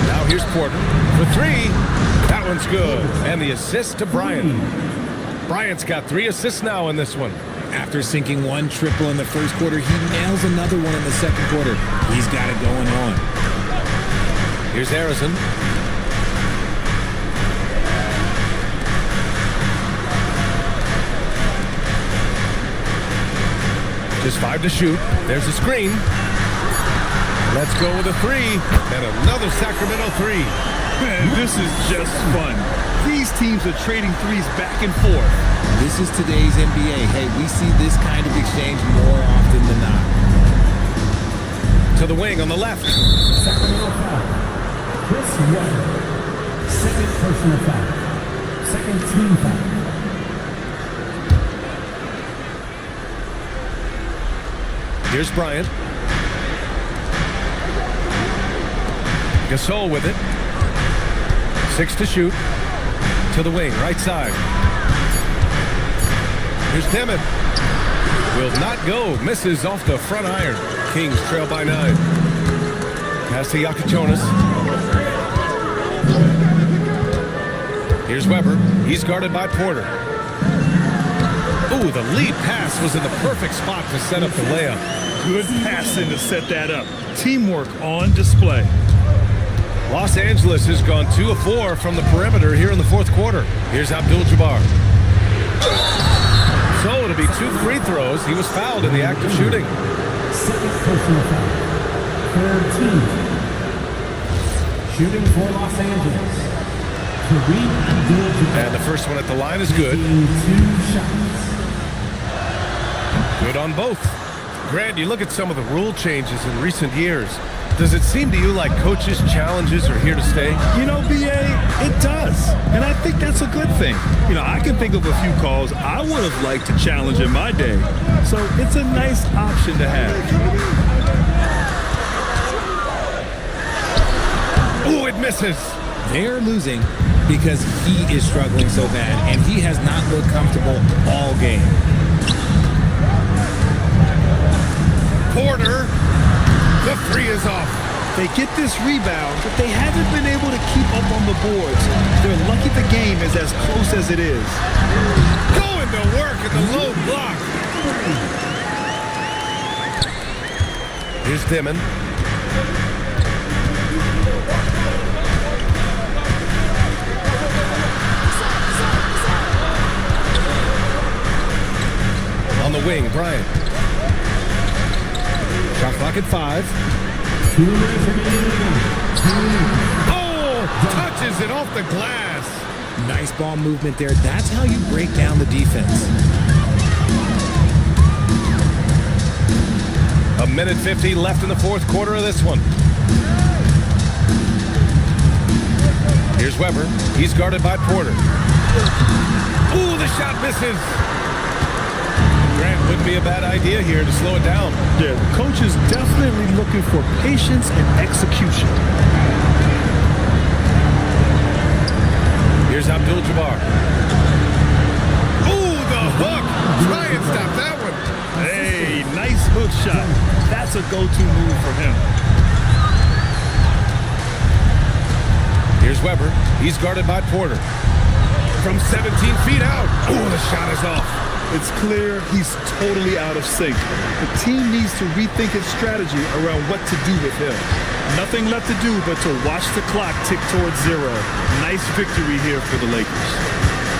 Now here's Porter for 3. That one's good. And the assist to Bryant. Bryant's got 3 assists now in this one. After sinking 1 triple in the first quarter, he nails another one in the second quarter. He's got it going on. Here's Harrison. Just 5 to shoot. There's a screen. Let's go with a 3. And another Sacramento 3. Man, this is just fun. These teams are trading threes back and forth. This is today's NBA. Hey, we see this kind of exchange more often than not. To the wing on the left. Sacramento foul. Chris Weber. 2nd personal foul. 2nd team foul. Here's Bryant. Gasol with it. 6 to shoot. To the wing, right side. Here's Dimon. Will not go. Misses off the front iron. Kings trail by 9. Pass to Yakachonis. Here's Weber. He's guarded by Porter. Ooh, the lead pass was in the perfect spot to set up the layup. Good passing to set that up. Teamwork on display. Los Angeles has gone 2 of 4 from the perimeter here in the fourth quarter. Here's Abdul-Jabbar. So it'll be 2 free throws. He was fouled in the act of shooting. Second personal foul. Third team. Shooting for Los Angeles. Kareem Abdul-Jabbar. And the first one at the line is good. Taking 2 shots. Good on both. Grant, you look at some of the rule changes in recent years. Does it seem to you like coaches' challenges are here to stay? You know, BA, it does. And I think that's a good thing. You know, I can think of a few calls I would have liked to challenge in my day. So it's a nice option to have. Oh, it misses. They're losing because he is struggling so bad, and he has not looked comfortable all game. Porter, the 3 is off. They get this rebound, but they haven't been able to keep up on the boards. They're lucky the game is as close as it is. Going to work in the low block. Here's Dimon. On the wing, Bryant. Shot clock at 5. 2 minutes remaining. Oh, touches it off the glass. Nice ball movement there. That's how you break down the defense. 1:50 left in the 4th quarter of this one. Here's Weber. He's guarded by Porter. Ooh, the shot misses. Grant, wouldn't be a bad idea here to slow it down. Yeah, the coach is definitely looking for patience and execution. Here's Abdul-Jabbar. Ooh, the hook. Try and stop that one. Hey, nice hook shot. That's a go-to move from him. Here's Weber. He's guarded by Porter. From 17 feet out. Ooh, the shot is off. It's clear he's totally out of sync. The team needs to rethink its strategy around what to do with him. Nothing left to do but to watch the clock tick towards 0. Nice victory here for the Lakers.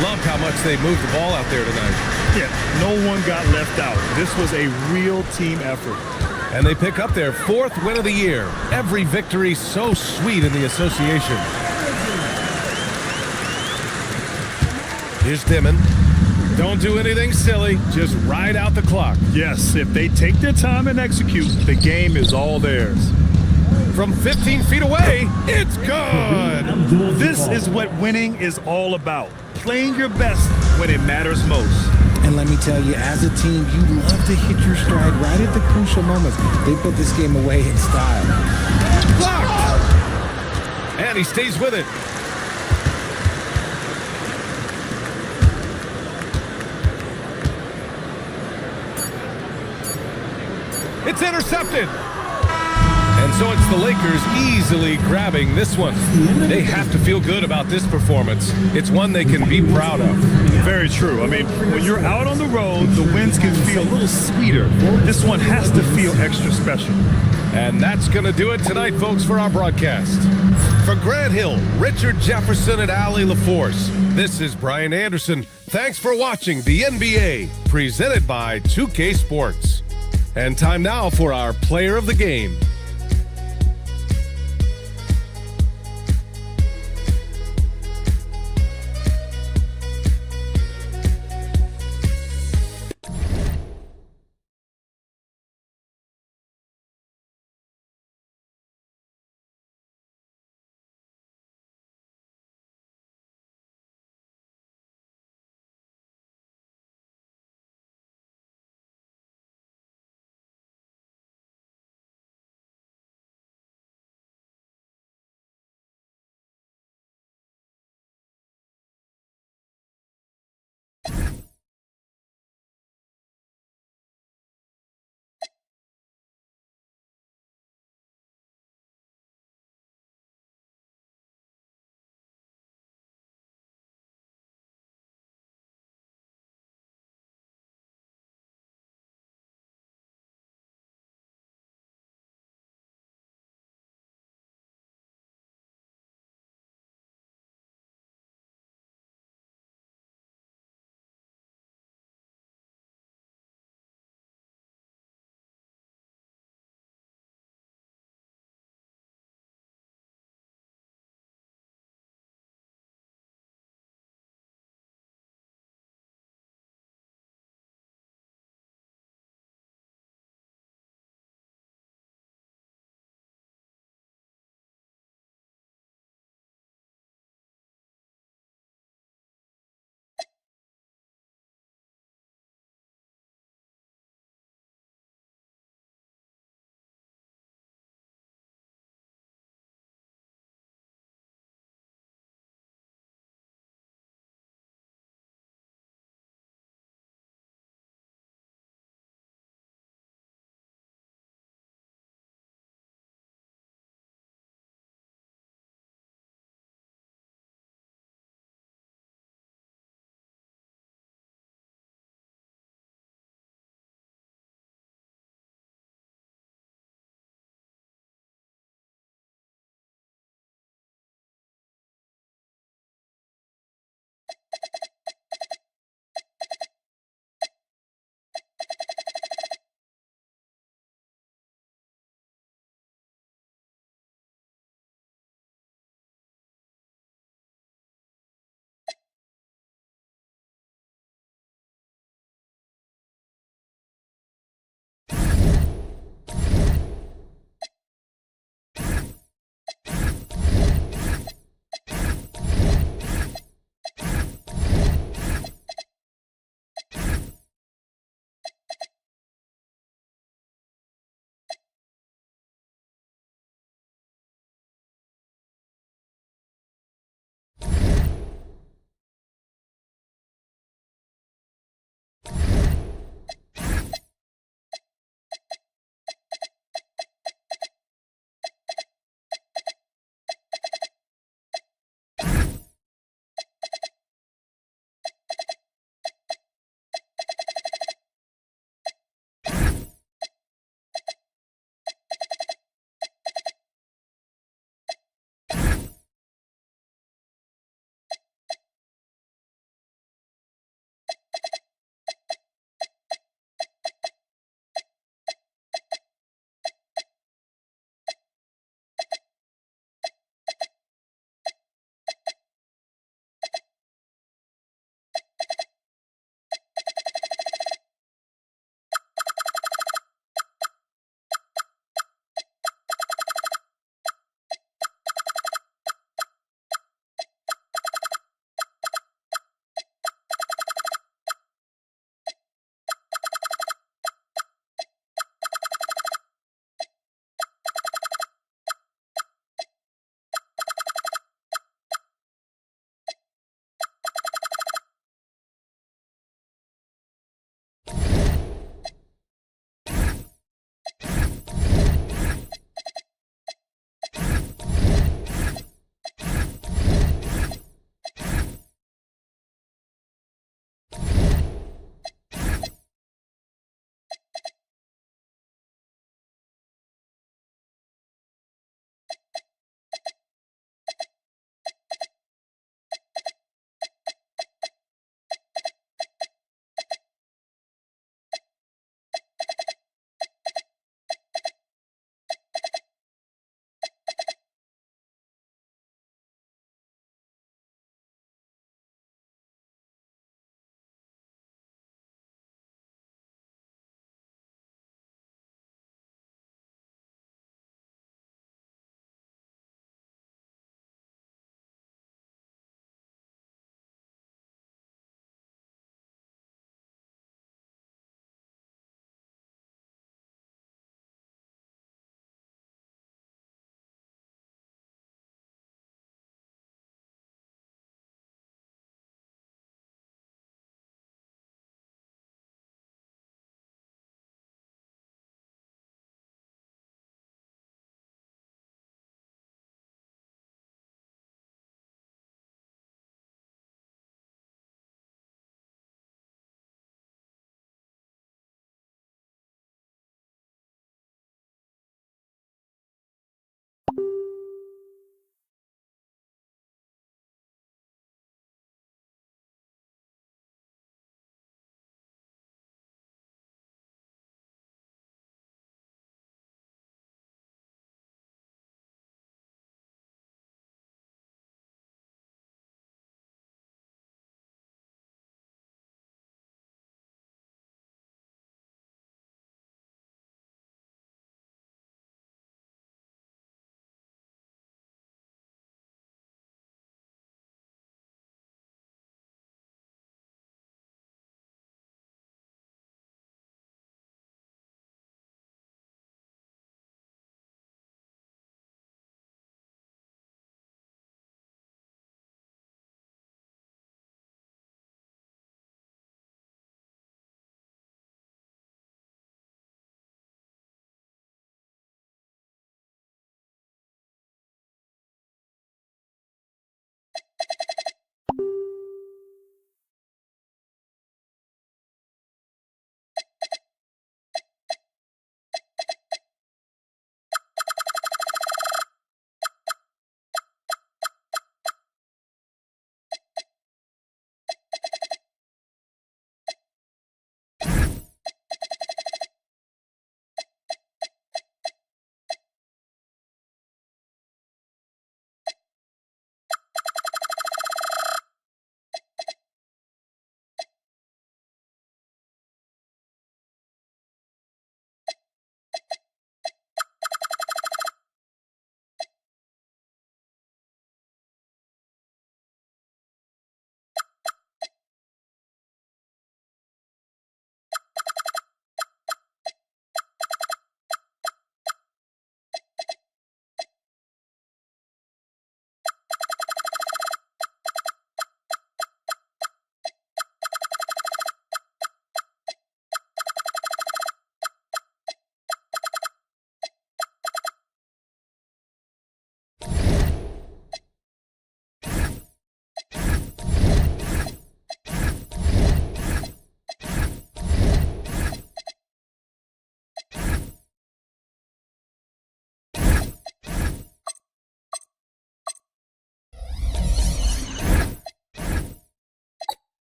Loved how much they moved the ball out there tonight. Yeah, no one got left out. This was a real team effort. And they pick up their 4th win of the year. Every victory so sweet in the association. Here's Dimon. Don't do anything silly. Just ride out the clock. Yes, if they take their time and execute, the game is all theirs. From 15 feet away, it's good. This is what winning is all about. Playing your best when it matters most. And let me tell you, as a team, you love to hit your stride right at the crucial moments. They put this game away in style. Blocked! And he stays with it. It's intercepted. And so it's the Lakers easily grabbing this one. They have to feel good about this performance. It's one they can be proud of. Very true. I mean, when you're out on the road, the wins can feel a little sweeter. This one has to feel extra special. And that's going to do it tonight, folks, for our broadcast. For Grant Hill, Richard Jefferson, and Allie LaForce, this is Brian Anderson. Thanks for watching the NBA, presented by 2K Sports. And time now for our player of the game.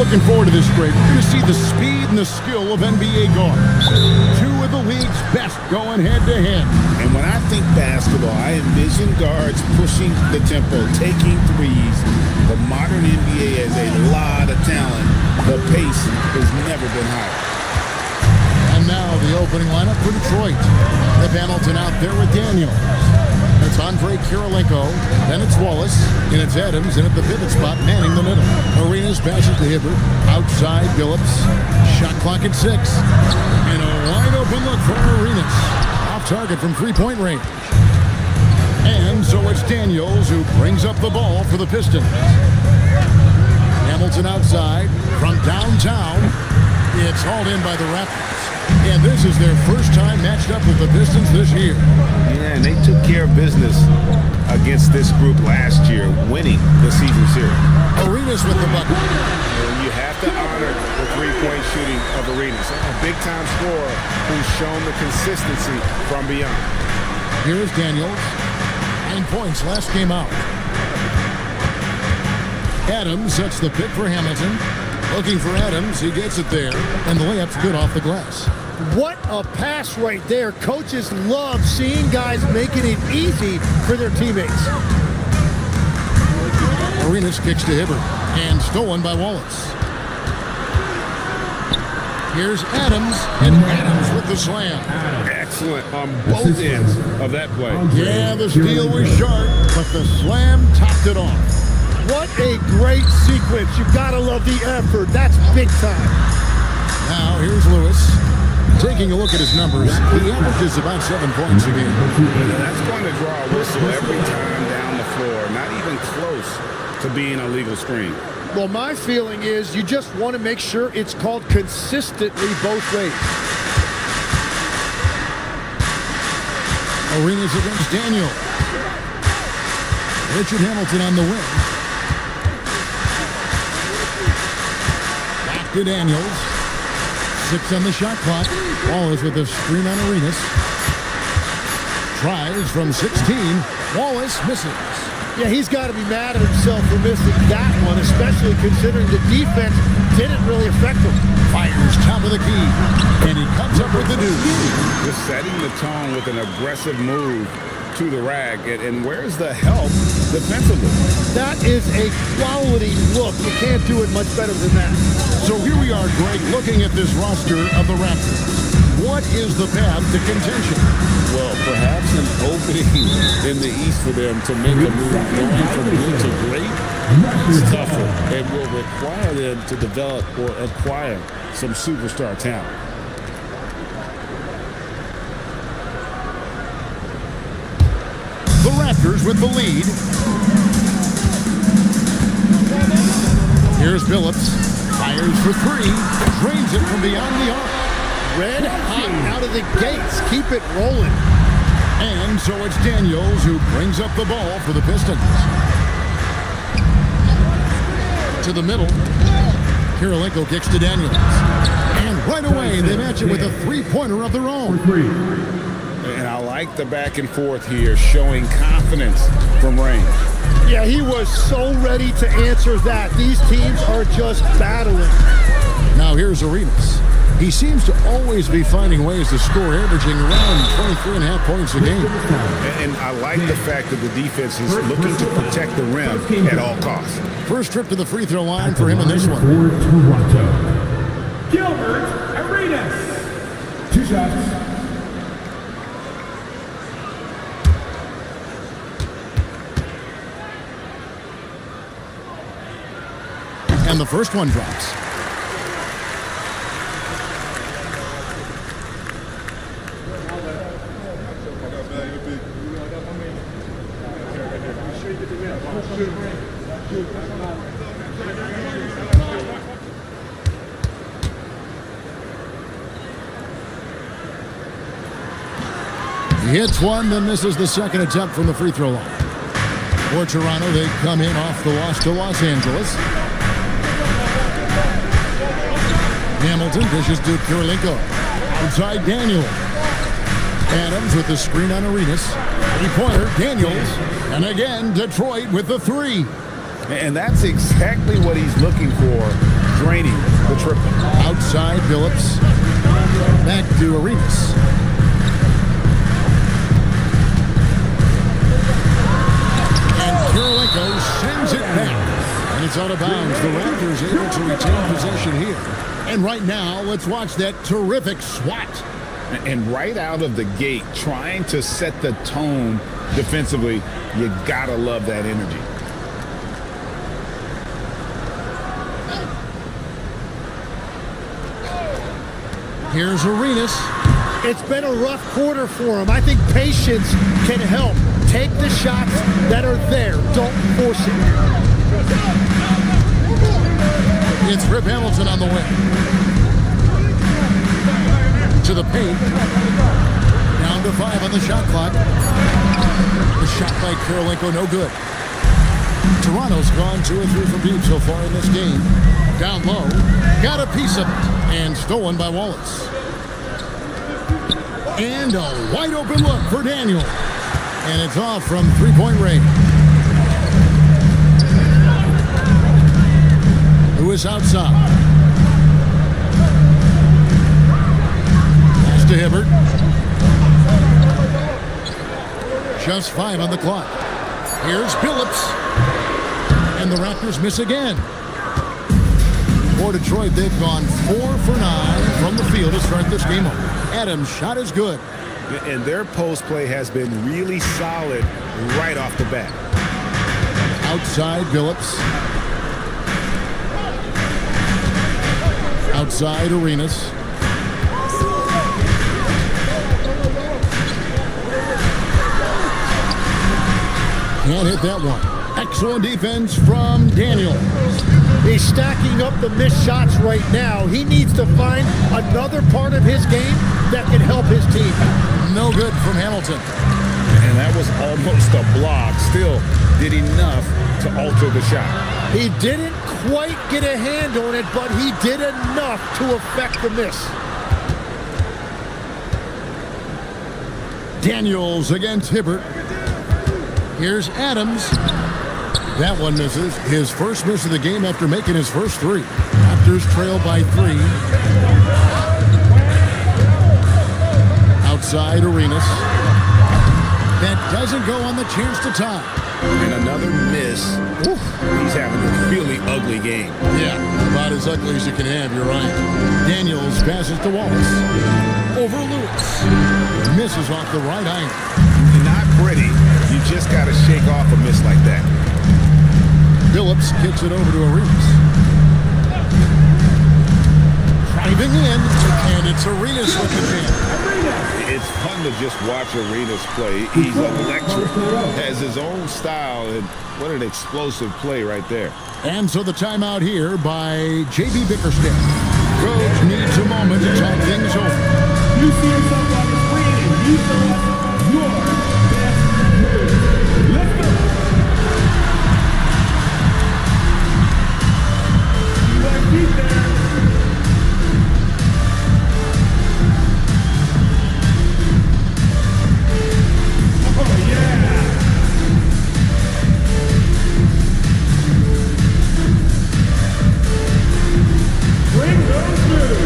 looking forward to this break. We're going to see the speed and the skill of NBA guards. Two of the league's best going head-to-head. And when I think basketball, I envision guards pushing the tempo, taking threes. The modern NBA has a lot of talent. The pace has never been higher. And now the opening lineup for Detroit. With Hamilton out there with Daniels. It's Andre Kirilenko, then it's Wallace, and it's Adams, and at the pivot spot, manning the middle. Arenas passes to Hibbert, outside Phillips, shot clock at 6, and a wide open look for Arenas, off target from three-point range. And so it's Daniels who brings up the ball for the Pistons. Hamilton outside, from downtown, it's hauled in by the Raptors. And this is their first time matched up with the Pistons this year. Yeah, and they took care of business against this group last year, winning the season series. Arenas with the bucket. And you have to honor the three-point shooting of Arenas. A big-time scorer who's shown the consistency from beyond. Here's Daniels. 9 points last game out. Adams sets the pick for Hamilton. Looking for Adams, he gets it there, and the layup's good off the glass. What a pass right there. Coaches love seeing guys making it easy for their teammates. Arenas kicks to Hibbert, and stolen by Wallace. Here's Adams, and Adams with the slam. Excellent on both ends of that play. Yeah, the steal was sharp, but the slam topped it off. What a great sequence. You gotta love the effort. That's big time. Now here's Lewis. Taking a look at his numbers, he averages about 7 points a game. That's going to draw a whistle every time down the floor. Not even close to being a legal screen. Well, my feeling is you just want to make sure it's called consistently both ways. Arenas against Daniel. Richard Hamilton on the wing. Back to Daniels. 6 on the shot clock. Wallace with a screen on Arenas. Tries from 16. Wallace misses. Yeah, he's got to be mad at himself for missing that one, especially considering the defense didn't really affect him. Fires top of the key, and he comes up with the deuce. Just setting the tone with an aggressive move to the rack, and where's the help defensively? That is a quality look. You can't do it much better than that. So here we are, Greg, looking at this roster of the Raptors. What is the path to contention? Well, perhaps an opening in the East for them to make a move going from good to great. It's tougher and will require them to develop or acquire some superstar talent. The Raptors with the lead. Here's Phillips. Fires for 3. Drains it from beyond the arc. Red hot out of the gates. Keep it rolling. And so it's Daniels who brings up the ball for the Pistons. To the middle. Kirilenko kicks to Daniels. And right away they match it with a three-pointer of their own. And I like the back and forth here, showing confidence from range. Yeah, he was so ready to answer that. These teams are just battling. Now here's Arenas. He seems to always be finding ways to score, averaging around 23.5 points a game. And I like the fact that the defense is looking to protect the rim at all costs. First trip to the free throw line for him in this one. Gilbert Arenas. 2 shots. And the first one drops. He hits one, then misses the second attempt from the free throw line. For Toronto, they come in off the loss to Los Angeles. Hamilton dishes to Kirilenko. Outside Daniels. Adams with the screen on Arenas. Three-pointer, Daniels. And again, Detroit with the 3. And that's exactly what he's looking for draining the triple. Outside Phillips. Back to Arenas. And Kirilenko sends it back. And it's out of bounds. The Raptors able to retain possession here. And right now, let's watch that terrific swat. And right out of the gate, trying to set the tone defensively, you gotta love that energy. Here's Arenas. It's been a rough quarter for him. I think patience can help. Take the shots that are there. Don't force it. It's Rip Hamilton on the way. To the paint. Down to 5 on the shot clock. The shot by Kirilenko, no good. Toronto's gone 2 or 3 from deep so far in this game. Down low. Got a piece of it. And stolen by Wallace. And a wide open look for Daniel. And it's off from 3-point range. Lewis outside. Pass to Hibbert. Just 5 on the clock. Here's Phillips. And the Raptors miss again. For Detroit, they've gone 4 for 9 from the field to start this game off. Adams' shot is good. And their post play has been really solid right off the bat. Outside Phillips. Outside Arenas. Can't hit that one. Excellent defense from Daniel. He's stacking up the missed shots right now. He needs to find another part of his game that can help his team. No good from Hamilton. And that was almost a block. Still did enough to alter the shot. He didn't quite get a hand on it, but he did enough to affect the miss. Daniels against Hibbert. Here's Adams. That one misses. His first miss of the game after making his first 3. Raptors trail by 3. Outside Arenas. That doesn't go on the chance to tie. And another miss. Oof, he's having a really ugly game. Yeah, about as ugly as you can have, you're right. Daniels passes to Wallace. Over Lewis. Misses off the right angle. Not pretty. You just got to shake off a miss like that. Phillips kicks it over to Arenas. Driving in, and it's Arenas with the jam. It's fun to just watch Arenas play. He's electric, has his own style, and what an explosive play right there. And so the timeout here by J.B. Bickerstaff. Coach needs a moment to talk things over. You see yourself on the screen and you select your best move. Let's go. You want to keep there. Oh, yeah. Bring those moves.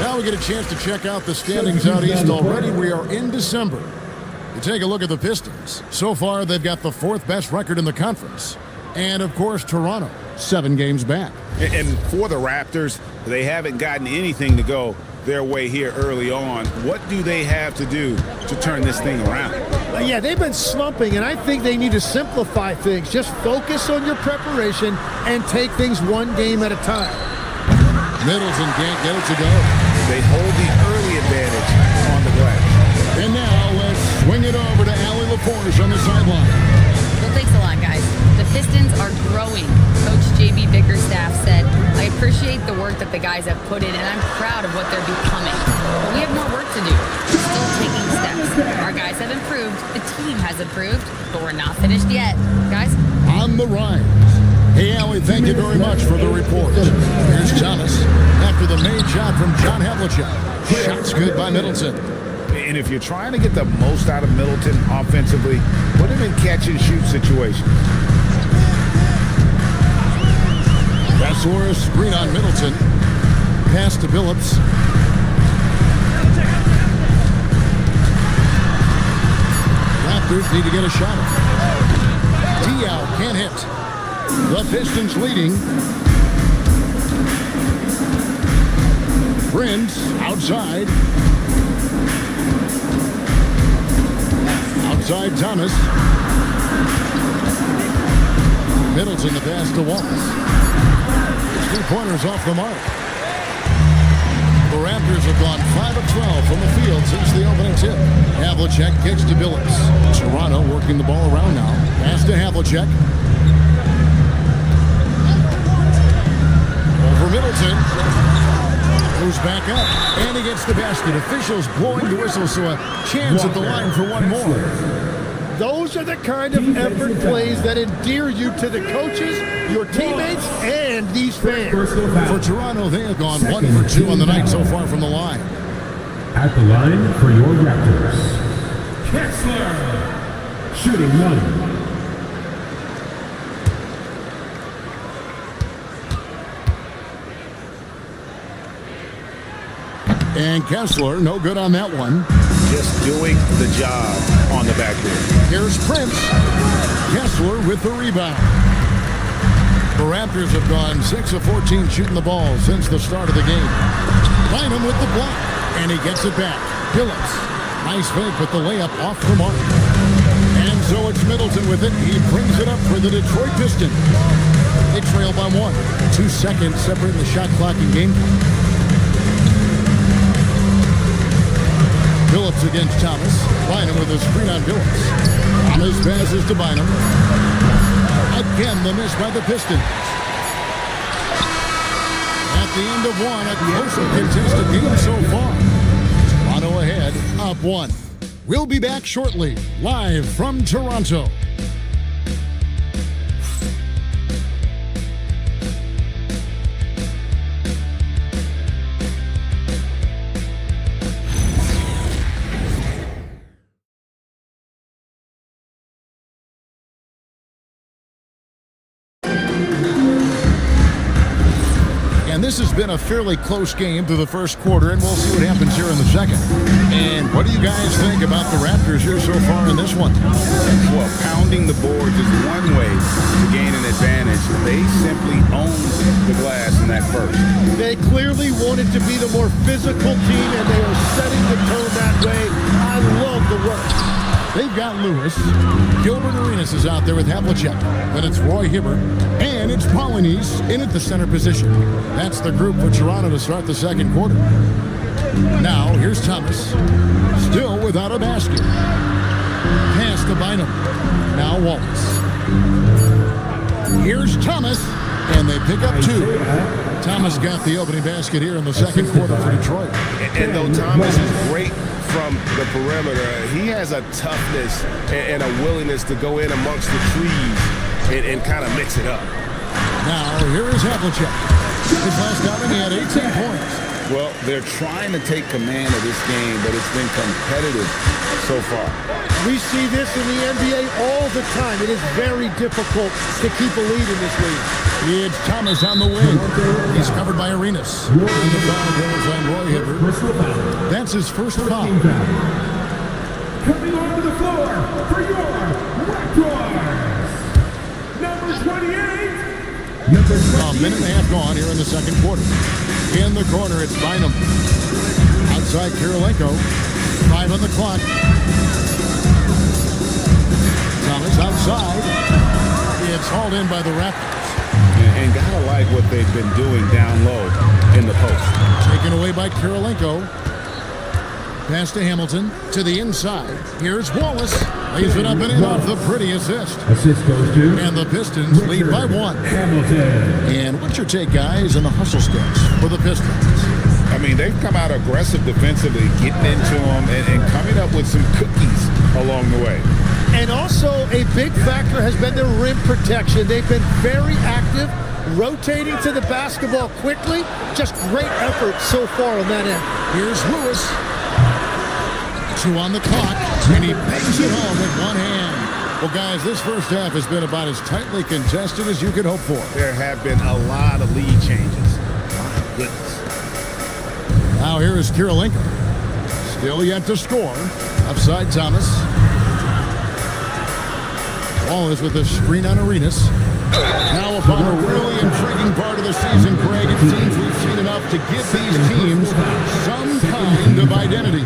Now we get a chance to check out the standings out east already. We are in December. You take a look at the Pistons. So far, they've got the 4th best record in the conference. And, of course, Toronto, 7 games back. And for the Raptors, they haven't gotten anything to go their way here early on. What do they have to do to turn this thing around? Yeah, they've been slumping, and I think they need to simplify things. Just focus on your preparation and take things one game at a time. Middleton can't get it to go. They hold the early advantage on the glass. And now let's swing it over to Allie LaFleur. reporters on the sideline. Well, thanks a lot, guys. The Pistons are growing. Coach J.B. Bickerstaff said, I appreciate the work that the guys have put in, and I'm proud of what they're becoming. But we have more work to do. We're still taking steps. Our guys have improved. The team has improved, but we're not finished yet. Guys? On the rise. Hey, Allie, thank you very much for the report. Here's Thomas after the made shot from John Havlicek. Shot's good by Middleton. And if you're trying to get the most out of Middleton offensively, put him in catch-and-shoot situations. That's screen on Middleton. Pass to Billups. Raptors need to get a shot. Diaw can't hit. The Pistons leading. Prince outside. Outside Thomas. Middleton the pass to Wallace. 3-pointers off the mark. The Raptors have gone 5 of 12 from the field since the opening tip. Havlicek kicks to Billups. Toronto working the ball around now. Pass to Havlicek. Over Middleton. Moves back up. And he gets the basket. Officials blowing the whistle, so a chance at the line for one more. Those are the kind of effort plays that endear you to the coaches, your teammates, and these fans. For Toronto, they have gone 1 for 2 on the night so far from the line. At the line for your Raptors, Kessler, shooting 1. And Kessler, no good on that one. Just doing the job on the backboard. Here's Prince. Kessler with the rebound. The Raptors have gone 6 of 14 shooting the ball since the start of the game. Bynum with the block, and he gets it back. Billups. Nice fake with the layup off the mark. And so it's Middleton with it. He brings it up for the Detroit Pistons. They trail by 1. 2 seconds separating the shot clock and game clock. Billups against Thomas. Bynum with a screen on Billups. Thomas passes to Bynum. Again, the miss by the Pistons. At the end of 1, a closely contested game so far. Toronto ahead, up 1. We'll be back shortly, live from Toronto. And this has been a fairly close game through the first quarter, and we'll see what happens here in the second. And what do you guys think about the Raptors here so far in this one? Well, pounding the boards is one way to gain an advantage. They simply owned the glass in that first. They clearly wanted to be the more physical team, and they are setting the tone that way. I love the work. They've got Lewis. Gilbert Arenas is out there with Havlicek. Then it's Roy Hibbert. And it's Polynice in at the center position. That's the group for Toronto to start the second quarter. Now, here's Thomas. Still without a basket. Pass to Bynum. Now Wallace. Here's Thomas. And they pick up 2. Thomas got the opening basket here in the second quarter for Detroit. And though Thomas is great from the perimeter, he has a toughness and a willingness to go in amongst the trees and kind of mix it up. Now, here is Havlicek. His last outing, he had 18 points. Well, they're trying to take command of this game, but it's been competitive so far. We see this in the NBA all the time. It is very difficult to keep a lead in this league. It's Thomas on the wing. He's covered by Arenas. And the foul goes on Roy Hibbert. That's his first foul. Coming onto the floor for your Raptors, number 28. A minute and a half gone here in the second quarter. In the corner, it's Bynum. Outside Kirilenko. 5 on the clock. Thomas outside. It's hauled in by the Raptors. And gotta like what they've been doing down low in the post. Taken away by Kirilenko. Pass to Hamilton, to the inside. Here's Wallace. Lays it up and in off the pretty assist. Assist goes to. And the Pistons lead by 1. Hamilton. And what's your take, guys, on the hustle steps for the Pistons? I mean, they've come out aggressive defensively, getting into them and coming up with some cookies along the way. And also a big factor has been their rim protection. They've been very active, rotating to the basketball quickly. Just great effort so far on that end. Here's Lewis. 2 on the clock, and he bangs it home with one hand. Well, guys, this first half has been about as tightly contested as you could hope for. There have been a lot of lead changes. My goodness. Now here is Kirilenko. Still yet to score. Upside Thomas. Wallace with the screen on Arenas. Now upon a really intriguing part of the season, Craig, it seems we've seen enough to give these teams some kind of identity.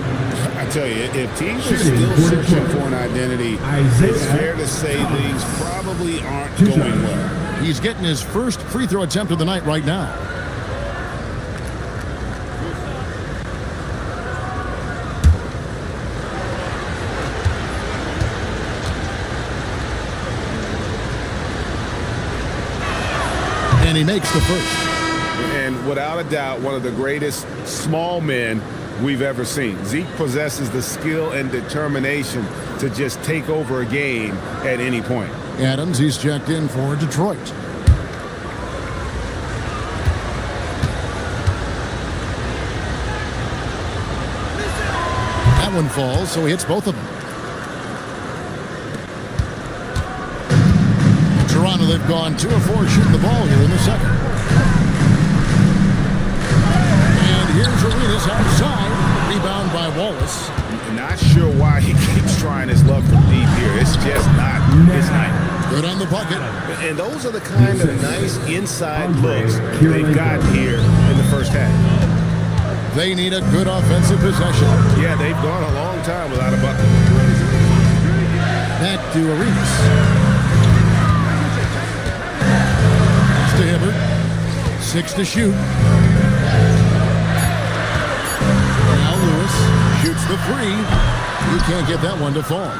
I tell you, if teams are still searching for an identity, it's fair to say things probably aren't going well. He's getting his first free throw attempt of the night right now. And he makes the first. And without a doubt, one of the greatest small men we've ever seen. Zeke possesses the skill and determination to just take over a game at any point. Adams, he's checked in for Detroit. That one falls, so he hits both of them. Toronto, they've gone 2 of 4 shooting the ball here in the second. And here's Arenas outside. Rebound by Wallace. Not sure why he keeps trying his luck from deep here. It's just not his night. Good on the bucket. And those are the kind of nice inside looks they've got here in the first half. They need a good offensive possession. Yeah, they've gone a long time without a bucket. Back to Arenas. To Hibbert. 6 to shoot. Now Lewis shoots the 3. He can't get that one to fall.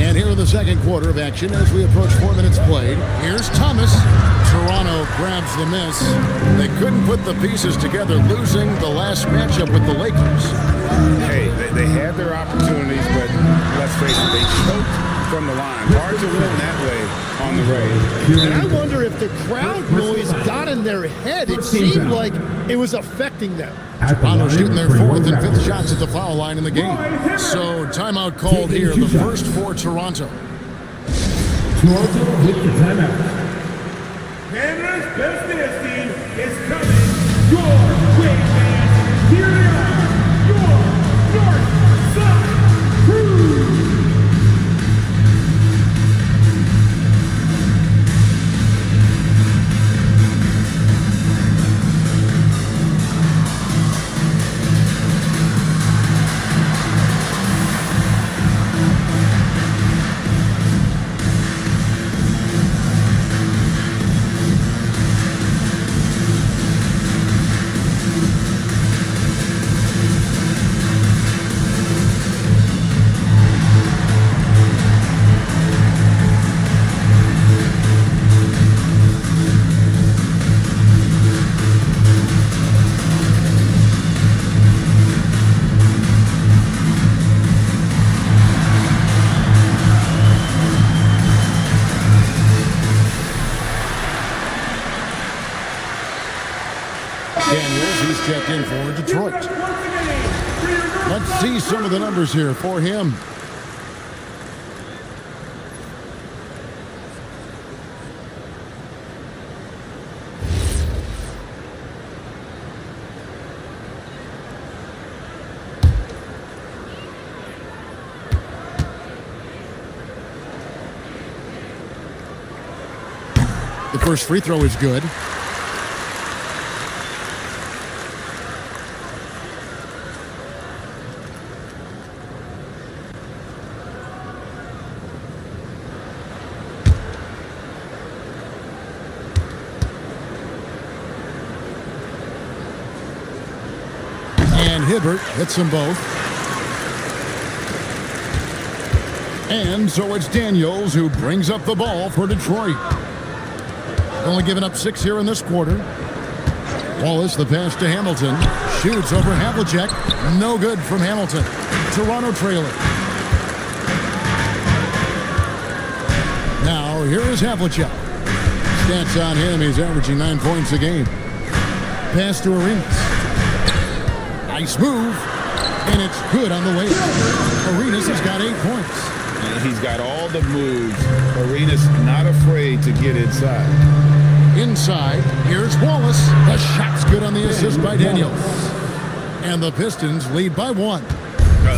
And here in the second quarter of action as we approach 4 minutes played. Here's Thomas. Toronto grabs the miss. They couldn't put the pieces together, losing the last matchup with the Lakers. Hey, they had their opportunities, but let's face it, they choked from the line. Hard to win that way on the road. And I wonder if the crowd noise got in their head. It seemed like it was affecting them. Toronto shooting their 4th and 5th shots at the foul line in the game. So timeout called here, the first for Toronto. Toronto with the timeout. Canada's best dance team is coming your way, fans. Here they are, your North Side Crew. Daniels, he's checked in for Detroit. Let's see some of the numbers here for him. The first free throw is good. And And Hibbert hits them both. And so it's Daniels who brings up the ball for Detroit. Only giving up 6 here in this quarter. Wallace, the pass to Hamilton. Shoots over Havlicek. No good from Hamilton. Toronto trailer. Now, here is Havlicek. Stats on him, he's averaging 9 points a game. Pass to Arenas. Nice move. And it's good on the way. Arenas has got 8 points. And he's got all the moves. Arenas not afraid to get inside. Inside, here's Wallace. The shot's good on the assist by Daniels. And the Pistons lead by 1.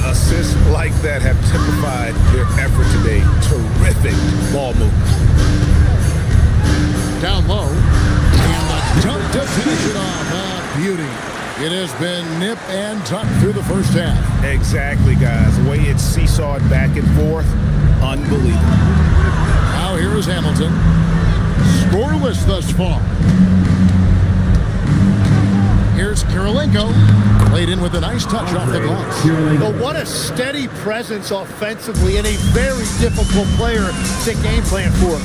Assists like that have typified their effort today. Terrific ball movement. Down low. And the dunk to finish it off. Beauty. It has been nip and tuck through the first half. Exactly, guys. The way it's seesawed back and forth, unbelievable. Now here is Hamilton. Scoreless thus far. Here's Kirilenko. Played in with a nice touch off the glass. But what a steady presence offensively and a very difficult player to game plan for.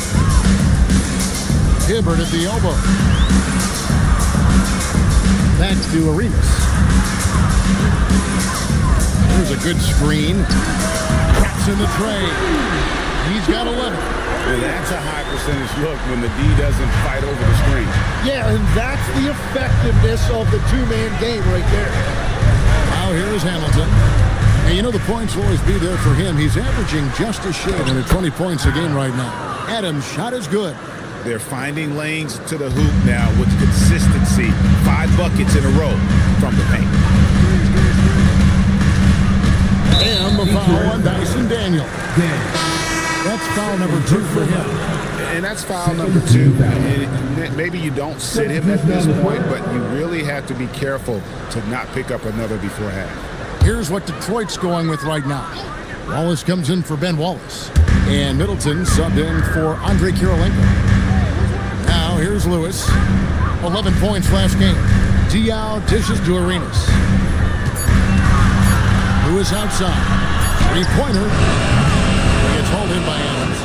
Hibbert at the elbow. Back to Arenas. There's a good screen. Traps in the tray. He's got 11. Well, that's a high percentage look when the D doesn't fight over the screen. Yeah, and that's the effectiveness of the two-man game right there. Now here is Hamilton. And you know the points will always be there for him. He's averaging just a shade under 20 points a game right now. Adams' shot is good. They're finding lanes to the hoop now with consistency. 5 buckets in a row from the paint. And the foul on Dyson Daniel. That's foul number 2 for him. And that's foul number 2. And maybe you don't sit him at this point, but you really have to be careful to not pick up another before half. Here's what Detroit's going with right now. Wallace comes in for Ben Wallace. And Middleton subbed in for Andre Kirilenko. Now here's Lewis. 11 points last game. Diao dishes to Arenas. Lewis outside. 3-pointer. Gets hauled in by Adams.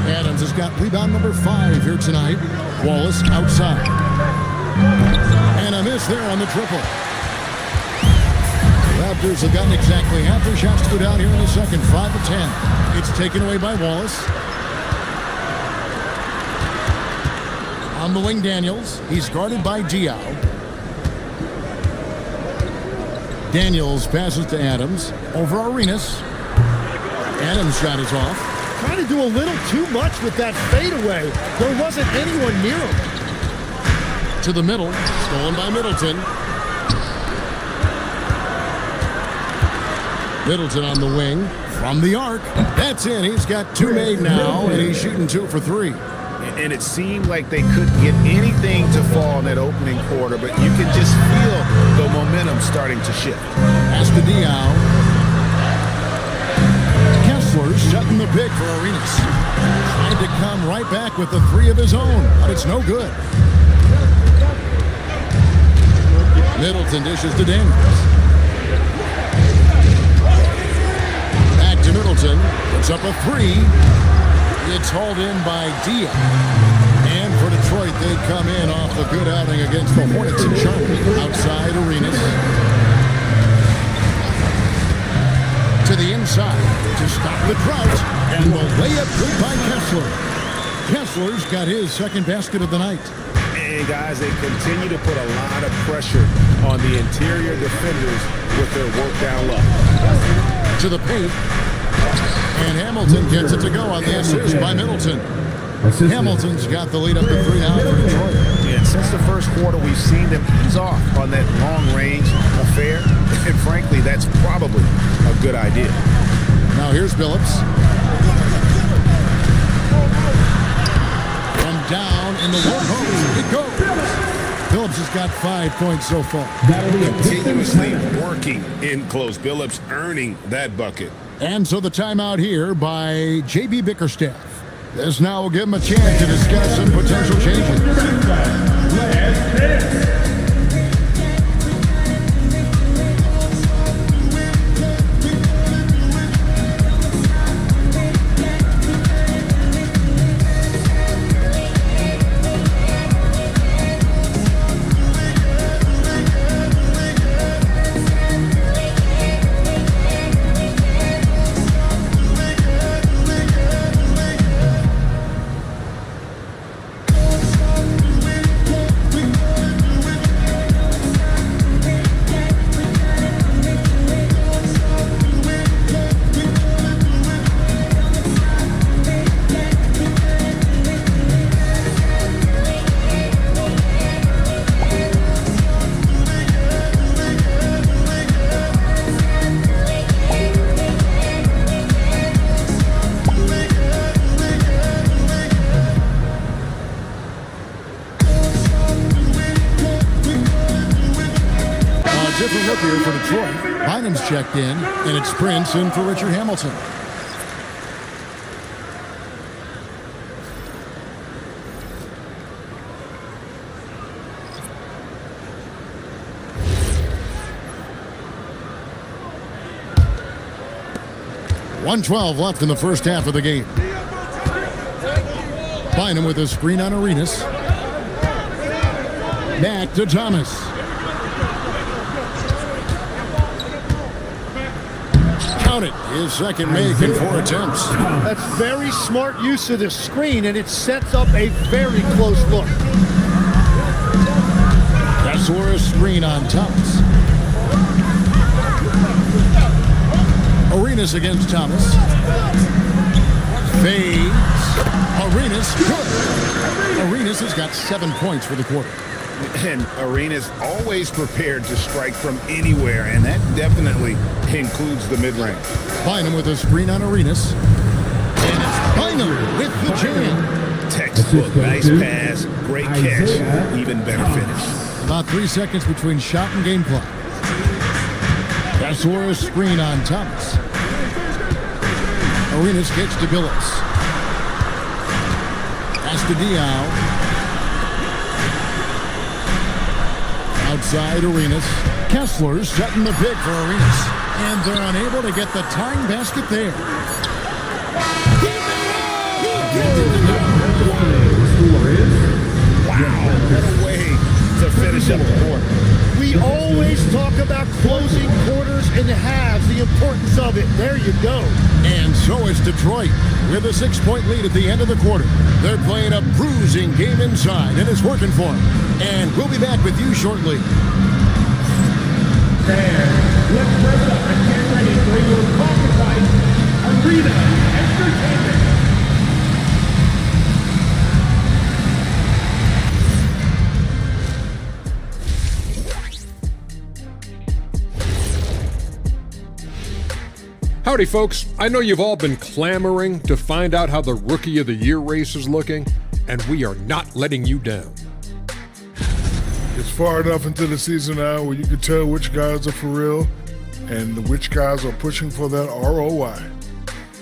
Adams has got rebound number 5 here tonight. Wallace outside. And a miss there on the triple. Raptors have gotten exactly half their shots to go down here in the second. 5 of 10. It's taken away by Wallace. On the wing, Daniels. He's guarded by Diao. Daniels passes to Adams. Over Arenas. Adams' shot is off. Trying to do a little too much with that fadeaway. There wasn't anyone near him. To the middle. Stolen by Middleton. Middleton on the wing. From the arc. That's in. He's got 2 made now, and he's shooting 2 for 3. And it seemed like they couldn't get anything to fall in that opening quarter, but you can just feel the momentum starting to shift. Pass to Diao. Kessler shutting the pick for Arenas. Trying to come right back with the 3 of his own, but it's no good. Middleton dishes to Daniels. Back to Middleton. Puts up a 3. It's hauled in by Diaz. And for Detroit, they come in off a good outing against the Hornets in Charlotte. Outside Arenas. To the inside to stop the drought. And the layup good by Kessler. Kessler's got his second basket of the night. And guys, they continue to put a lot of pressure on the interior defenders with their work down low. To the paint. And Hamilton gets it to go on the assist by Middleton. Hamilton's got the lead up to 3 now for Detroit. And since the first quarter, we've seen them ease off on that long-range affair. And frankly, that's probably a good idea. Now here's Billups. From down in the low post. It goes. Billups has got 5 points so far. Continuously working in close. Billups earning that bucket. And so the timeout here by J.B. Bickerstaff. This now will give him a chance to discuss some potential changes. here for Detroit. Bynum's checked in, and it's Prince in for Richard Hamilton. .112 left in the first half of the game. Bynum with a screen on Arenas. Back to Thomas. Count it. His second make in 4 attempts. That's very smart use of the screen, and it sets up a very close look. Castle's screen on Thomas. Arenas against Thomas. Fades. Arenas good. Arenas has got 7 points for the quarter. And Arenas always prepared to strike from anywhere, and that definitely includes the mid-range. Bynum with a screen on Arenas. And it's Bynum with the jam. Textbook, nice pass, great catch, even better finish. About 3 seconds between shot and game clock. Castle's screen on Thomas. Arenas gets to Billups. Pass to Diao. Outside Arenas. Kessler's setting the pick for Arenas. And they're unable to get the tying basket there. Wow, what a way to finish up the quarter. We always talk about closing quarters and halves, the importance of it. There you go. And so is Detroit with a 6-point lead at the end of the quarter. They're playing a bruising game inside, and it's working for them. And we'll be back with you shortly. Let's wrap it up and get ready for your Caucasize Arena Entertainment. Howdy, folks. I know you've all been clamoring to find out how the Rookie of the Year race is looking, and we are not letting you down. It's far enough into the season now where you can tell which guys are for real and which guys are pushing for that ROI.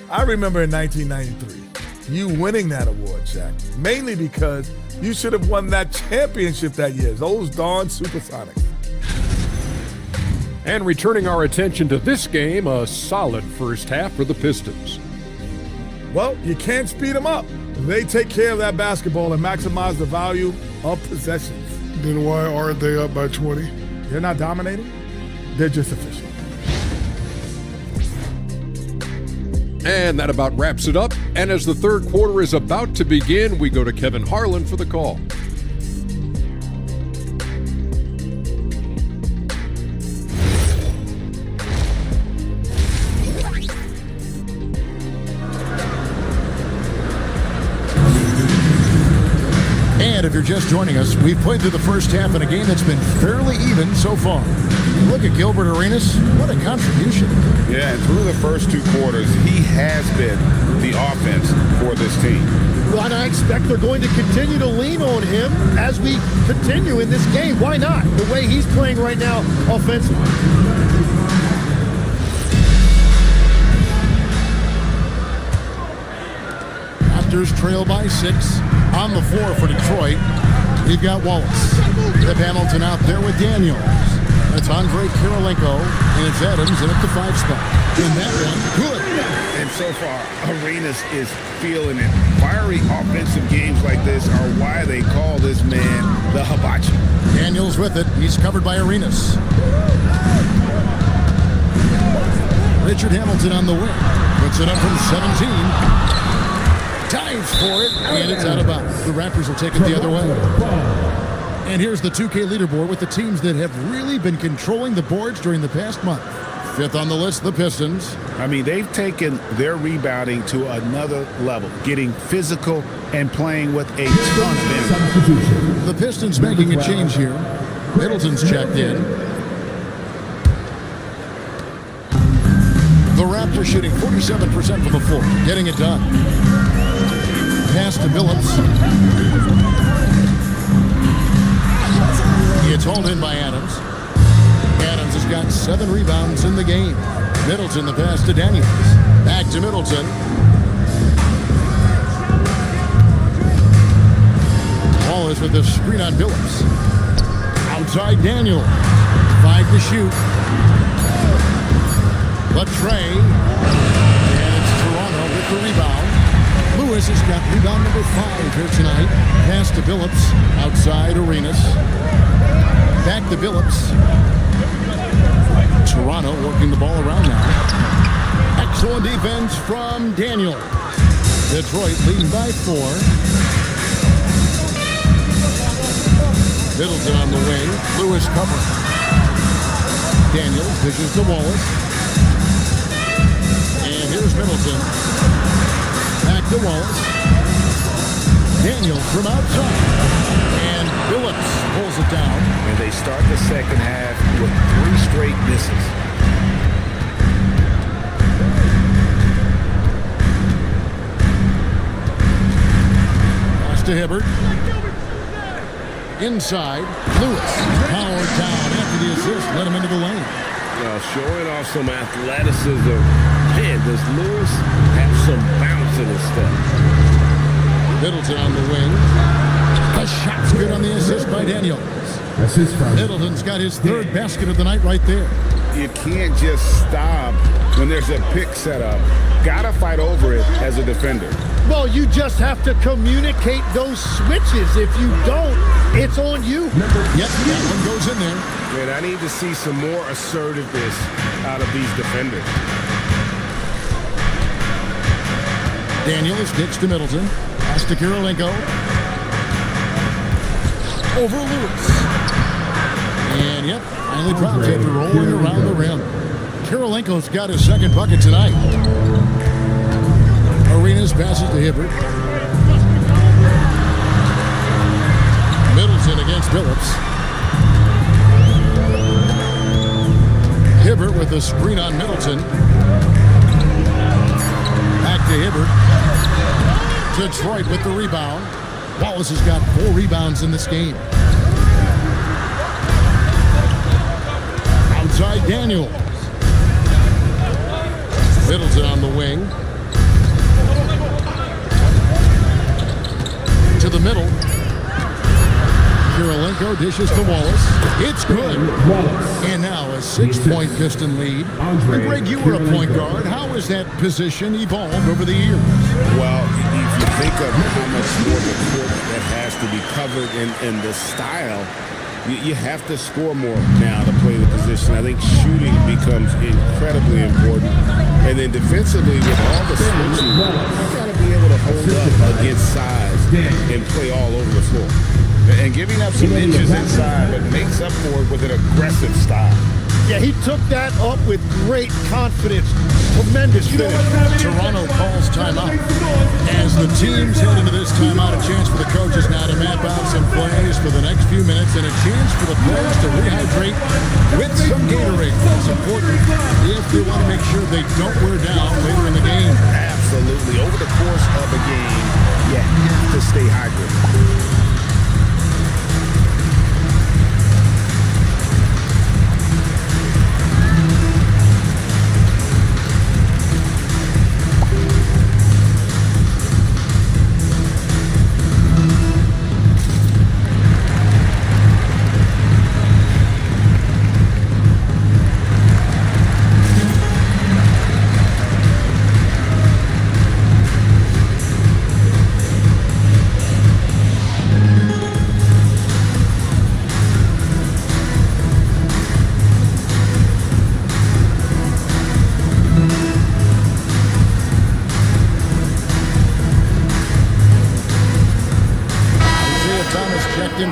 I remember in 1993, you winning that award, Shaq, mainly because you should have won that championship that year. Those darn Supersonics. And returning our attention to this game, a solid first half for the Pistons. Well, you can't speed them up. They take care of that basketball and maximize the value of possessions. Then why aren't they up by 20? They're not dominating. They're just efficient. And that about wraps it up. And as the third quarter is about to begin, we go to Kevin Harlan for the call. And if you're just joining us, we've played through the first half in a game that's been fairly even so far. Look at Gilbert Arenas. What a contribution. Yeah, and through the first 2 quarters, he has been the offense for this team. Well, and I expect they're going to continue to lean on him as we continue in this game. Why not? The way he's playing right now offensively. Raptors trail by 6. On the floor for Detroit, we've got Wallace. Rip Hamilton out there with Daniels. That's Andre Kirilenko, and it's Adams in at the 5 spot. And that one, good. And so far, Arenas is feeling it. Fiery offensive games like this are why they call this man the Hibachi. Daniels with it. He's covered by Arenas. Richard Hamilton on the wing. Puts it up from 17. Dives for it, and it's out of bounds. The Raptors will take it the other way. And here's the 2K leaderboard with the teams that have really been controlling the boards during the past month. 5th on the list, the Pistons. I mean, they've taken their rebounding to another level, getting physical and playing with a ton of energy. The Pistons making a change here. Middleton's checked in. The Raptors shooting 47% from the floor, getting it done. Pass to Billups. It's hauled in by Adams. Adams is got 7 rebounds in the game. Middleton the pass to Daniels. Back to Middleton. Wallace with the screen on Billups. Outside Daniels. 5 to shoot. Latrey. And it's Toronto with the rebound. Lewis has got rebound number 5 here tonight. Pass to Billups. Outside Arenas. Back to Billups. Toronto working the ball around now. Excellent defense from Daniel. Detroit leading by 4. Middleton on the wing. Lewis covering. Daniels dishes to Wallace. And here's Middleton. Back to Wallace. Daniels from outside. And Billups pulls it down. And they start the second half with 3 straight misses. Pass to Hibbert. Inside, Lewis. Powered down after the assist. Let him into the lane. Showing off some athleticism. Man, does Lewis have some bounce in his step? Middleton on the wing. The shot's good on the assist by Daniels. Middleton's got his 3rd basket of the night right there. You can't just stop when there's a pick set up. Gotta fight over it as a defender. Well, you just have to communicate those switches. If you don't, it's on you. Yep, that one goes in there. Man, I need to see some more assertiveness out of these defenders. Daniels kicks to Middleton. Pass to Kirilenko. Over Lewis. And yep, finally drops after rolling around the rim. Kirilenko's got his 2nd bucket tonight. Arenas passes to Hibbert. Middleton against Billups. Hibbert with a screen on Middleton. Back to Hibbert. Detroit with the rebound. Wallace has got 4 rebounds in this game. Outside Daniels. Middleton on the wing. To the middle. Kirilenko dishes to Wallace. It's good. And now a 6-point Piston lead. Greg, you were a point guard. How has that position evolved over the years? Well, if you think of how much more the court that has to be covered in the style, you have to score more now to play the position. I think shooting becomes incredibly important. And then defensively, with all the switching, you got to be able to hold up against size and play all over the floor. And giving up some inches inside, but makes up for it with an aggressive style. Yeah, he took that up with great confidence. Tremendous finish. Toronto calls timeout. As the teams head into this timeout, a chance for the coaches now to map out some plays for the next few minutes and a chance for the players to rehydrate with some Gatorade. It's important if they want to make sure they don't wear down later in the game. Absolutely. Over the course of a game, you have to stay hydrated.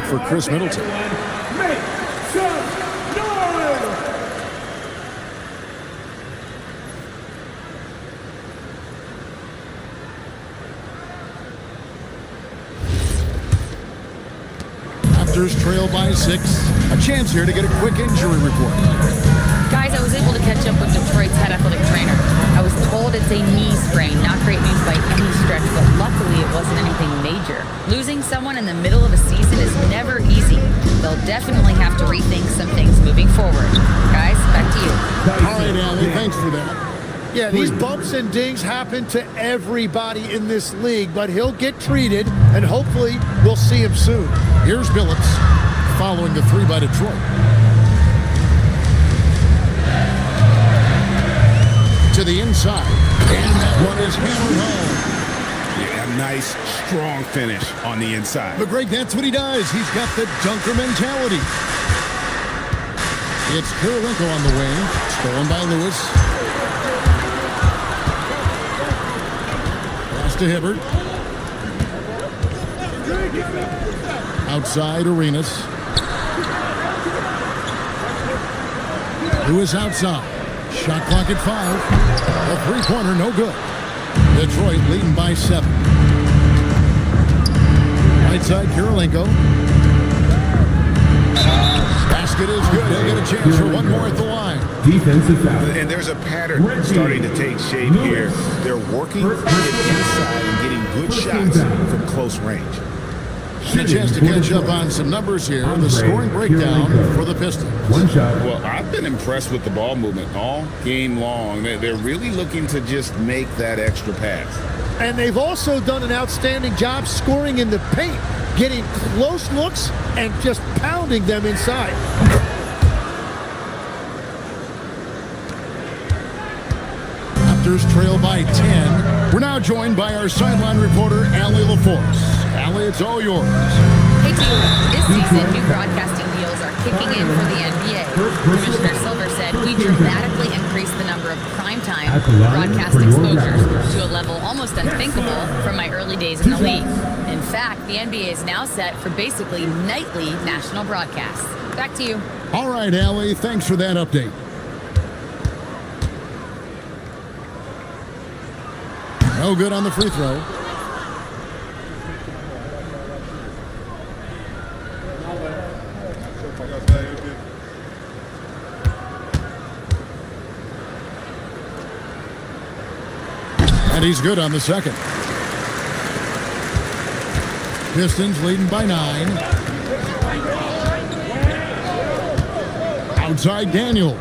For Chris Middleton. Make some noise! Raptors trail by 6. A chance here to get a quick injury report. Guys, I was able to catch up with Detroit's head athletic trainer. I was told it's a knee sprain, not great news by any stretch, but luckily it wasn't anything major. Losing someone in the middle of a season is never easy. they'll definitely have to rethink some things moving forward. Guys, back to you. All right, Allie, thanks for that. Yeah, these bumps and dings happen to everybody in this league, but he'll get treated, and hopefully we'll see him soon. Here's Billups following the three by Detroit. To the inside, and that one is hammered home. Yeah, nice, strong finish on the inside. But Greg, that's what he does. He's got the dunker mentality. It's Kirilenko on the wing, stolen by Lewis. Pass to Hibbert. Outside, Arenas. Lewis outside. Shot clock at 5. A three-pointer, no good. Detroit leading by 7. Right side, Kirilenko. Basket is good. They'll get a chance for one more at the line. Defensive foul. And there's a pattern starting to take shape here. They're working to get inside and getting good shots from close range. And a chance to catch up on some numbers here. The scoring breakdown for the Pistons. One shot. Well, I've been impressed with the ball movement all game long. They're really looking to just make that extra pass. And they've also done an outstanding job scoring in the paint, getting close looks and just pounding them inside. Raptors trail by 10. We're now joined by our sideline reporter, Allie LaForce. Allie, it's all yours. Hey, team. This season, new broadcasting deals are kicking in for the NBA. Commissioner Silver said we dramatically increased the number of primetime broadcast exposures to a level almost unthinkable from my early days in the league. In fact, the NBA is now set for basically nightly national broadcasts. Back to you. All right, Allie, thanks for that update. No good on the free throw. And he's good on the second. Pistons leading by 9. Outside Daniel.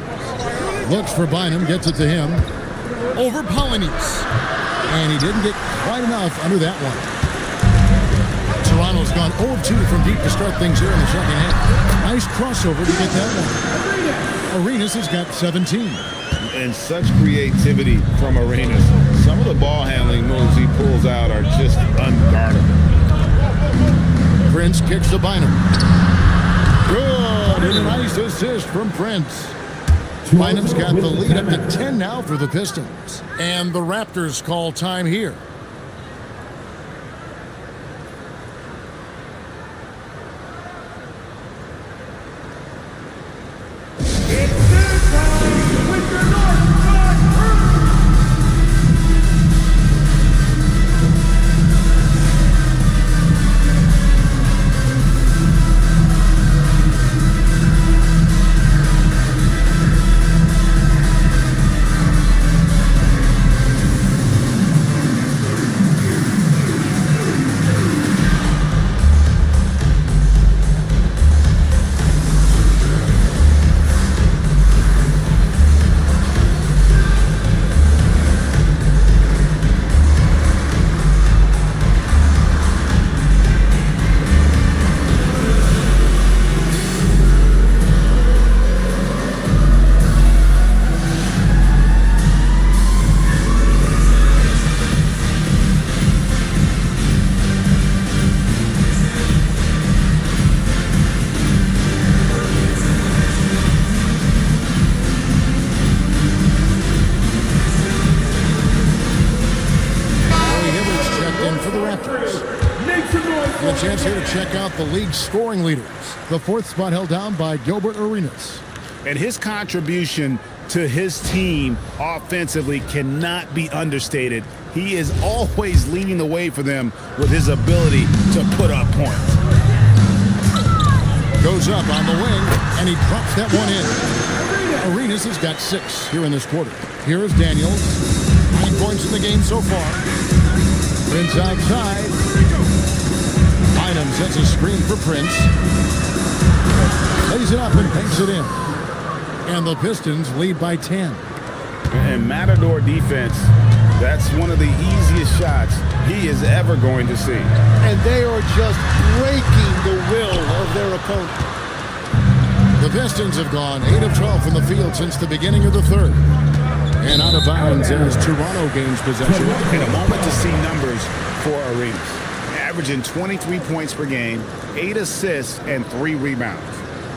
Looks for Bynum, gets it to him. Over Polynice. And he didn't get quite enough under that one. Toronto's gone 0-2 from deep to start things here in the second half. Nice crossover to get that one. Arenas has got 17. And such creativity from Arenas. Some of the ball handling moves he pulls out are just unguardable. Prince kicks to Bynum. Good, and a nice assist from Prince. Bynum's got the lead up to 10 now for the Pistons. And the Raptors call time here. A chance here to check out the league's scoring leaders. The fourth spot held down by Gilbert Arenas. And his contribution to his team offensively cannot be understated. He is always leading the way for them with his ability to put up points. Goes up on the wing, and he drops that one in. Arenas has got 6 here in this quarter. Here is Daniels. 9 points in the game so far. Prince outside. Bynum sets a screen for Prince. Lays it up and banks it in. And the Pistons lead by 10. And Matador defense, that's one of the easiest shots he is ever going to see. And they are just breaking the will of their opponent. The Pistons have gone 8 of 12 from the field since the beginning of the third. And out of bounds as Toronto gains possession. In a moment to see numbers for Arenas. Averaging 23 points per game, 8 assists, and 3 rebounds.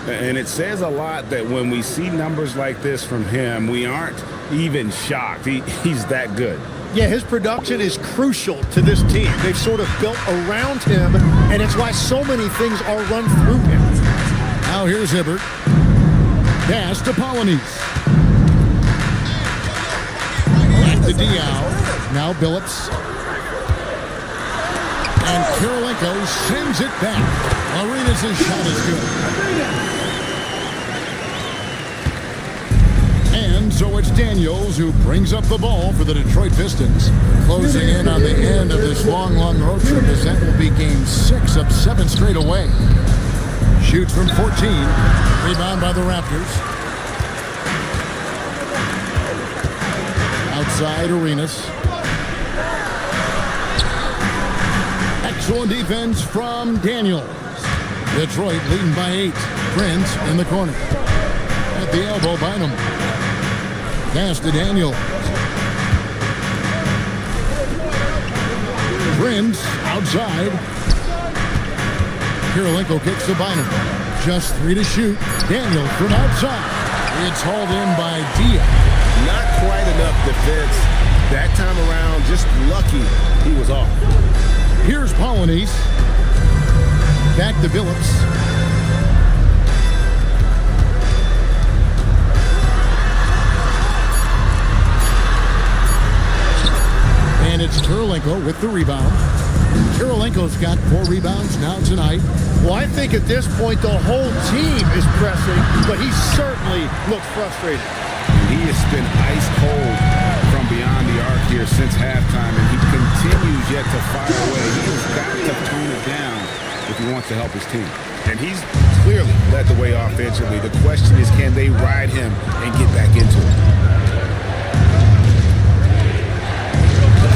And it says a lot that when we see numbers like this from him, we aren't even shocked. He's that good. Yeah, his production is crucial to this team. They've sort of built around him, and it's why so many things are run through him. Now here's Hibbert. Pass to Polonese. Back to Diao. Now Billups. And Kirilenko sends it back. Arenas' shot is good. And so it's Daniels who brings up the ball for the Detroit Pistons. Closing in on the end of this long road trip as that will be game 6 of 7 straight away. Shoots from 14. Rebound by the Raptors. Outside Arenas. Excellent defense from Daniels. Detroit leading by 8. Prince in the corner. At the elbow, Bynum. Pass to Daniels. Prince outside. Kirilenko kicks to Bynum. Just 3 to shoot. Daniels from outside. It's hauled in by Diaz. Not quite enough defense that time around. Just lucky he was off. Here's Polonese. Back to Billups. And it's Kirilenko with the rebound. Kirilenko's got 4 rebounds now tonight. Well, I think at this point the whole team is pressing, but he certainly looks frustrated. He has been ice cold from beyond the arc here since halftime, and he continues yet to fire away. He has got to tone it down if he wants to help his team. And he's clearly led the way offensively. The question is, can they ride him and get back into it?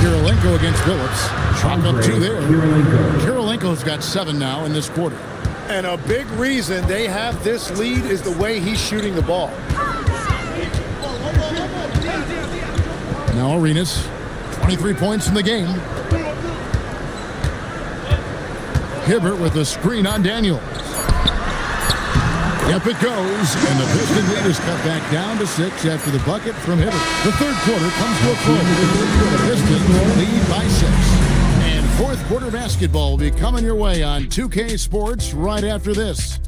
Kirilenko against Billups. Chalk up 2 there. Kirilenko's got 7 now in this quarter. And a big reason they have this lead is the way he's shooting the ball. Now Arenas, 23 points in the game. Hibbert with a screen on Daniels. Up it goes, and the Piston lead is cut back down to 6 after the bucket from Hibbert. The third quarter comes to a close. The Pistons lead by 6. And fourth quarter basketball will be coming your way on 2K Sports right after this.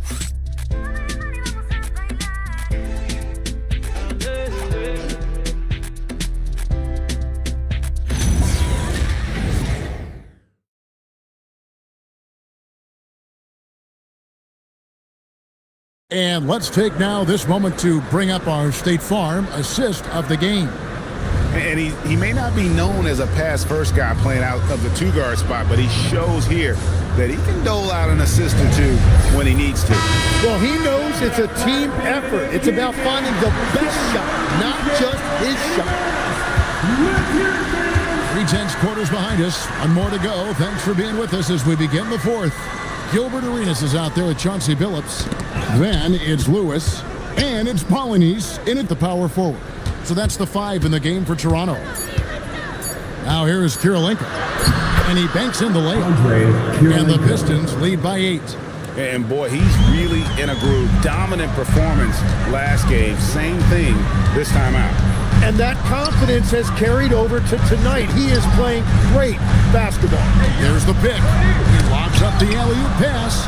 And let's take now this moment to bring up our State Farm assist of the game. And he may not be known as a pass-first guy playing out of the 2-guard spot, but he shows here that he can dole out an assist or 2 when he needs to. Well, he knows it's a team effort. It's about finding the best shot, not just his shot. 3/10 quarters behind us. 1 more to go. Thanks for being with us as we begin the fourth. Gilbert Arenas is out there with Chauncey Billups. Then it's Lewis. And it's Polonese in at the power forward. So that's the 5 in the game for Toronto. Now here is Kirilenko. And he banks in the layup. And the Pistons lead by 8. And boy, he's really in a groove. Dominant performance last game. Same thing this time out. And that confidence has carried over to tonight. He is playing great basketball. There's the pick. He lobs up the alley-oop pass.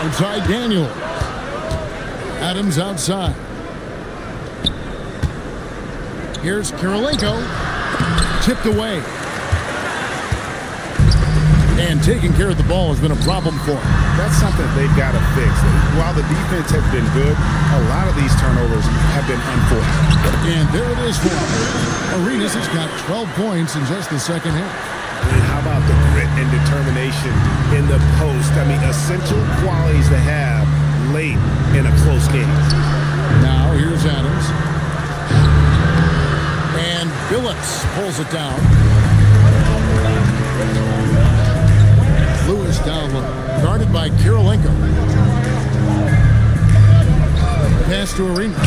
Outside Daniel. Adams outside. Here's Kirilenko. Tipped away. And taking care of the ball has been a problem for him. That's something they've got to fix. While the defense has been good, a lot of these turnovers have been unforced. And there it is for him. Arenas has got 12 points in just the second half. And how about the grit and determination in the post. I mean, essential qualities to have late in a close game. Now here's Adams. And Phillips pulls it down. Lewis down low. Guarded by Kirilenko. Pass to Arenas.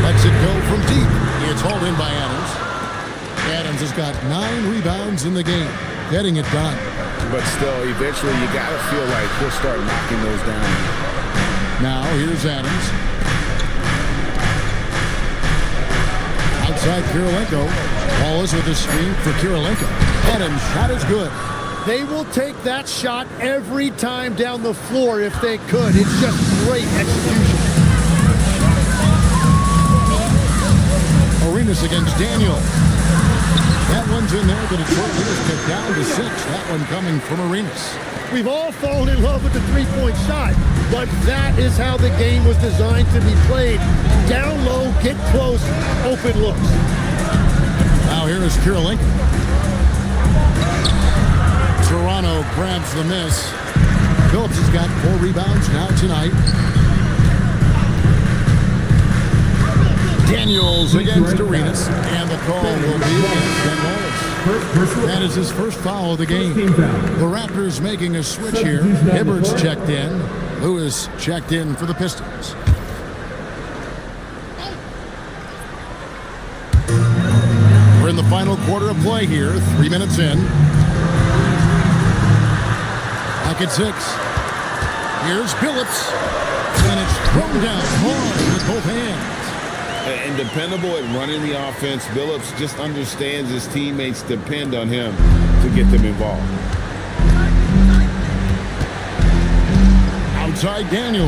Lets it go from deep. It's hauled in by Adams. Adams has got 9 rebounds in the game. Getting it done. But still, eventually you got to feel like he'll start knocking those down. Now here's Adams. Outside Kirilenko. Wallace with the screen for Kirilenko. Adams' shot is good. They will take that shot every time down the floor if they could. It's just great execution. Arenas against Daniel. That one's in there. The Detroit Leaders get down to 6. That one coming from Arenas. We've all fallen in love with the three-point shot, but that is how the game was designed to be played. Down low, get close, open looks. Now here is Kirilenko. Toronto grabs the miss. Phillips has got 4 rebounds now tonight. Daniels against Arenas, and the call will be against Ben Wallace. That is his first foul of the game. The Raptors making a switch here. Hibbert's checked in. Lewis checked in for the Pistons. We're in the final quarter of play here. 3 minutes in. Back at 6. Here's Phillips. And it's thrown down hard with both hands. And dependable at running the offense. Billups just understands his teammates depend on him to get them involved. Outside Daniel.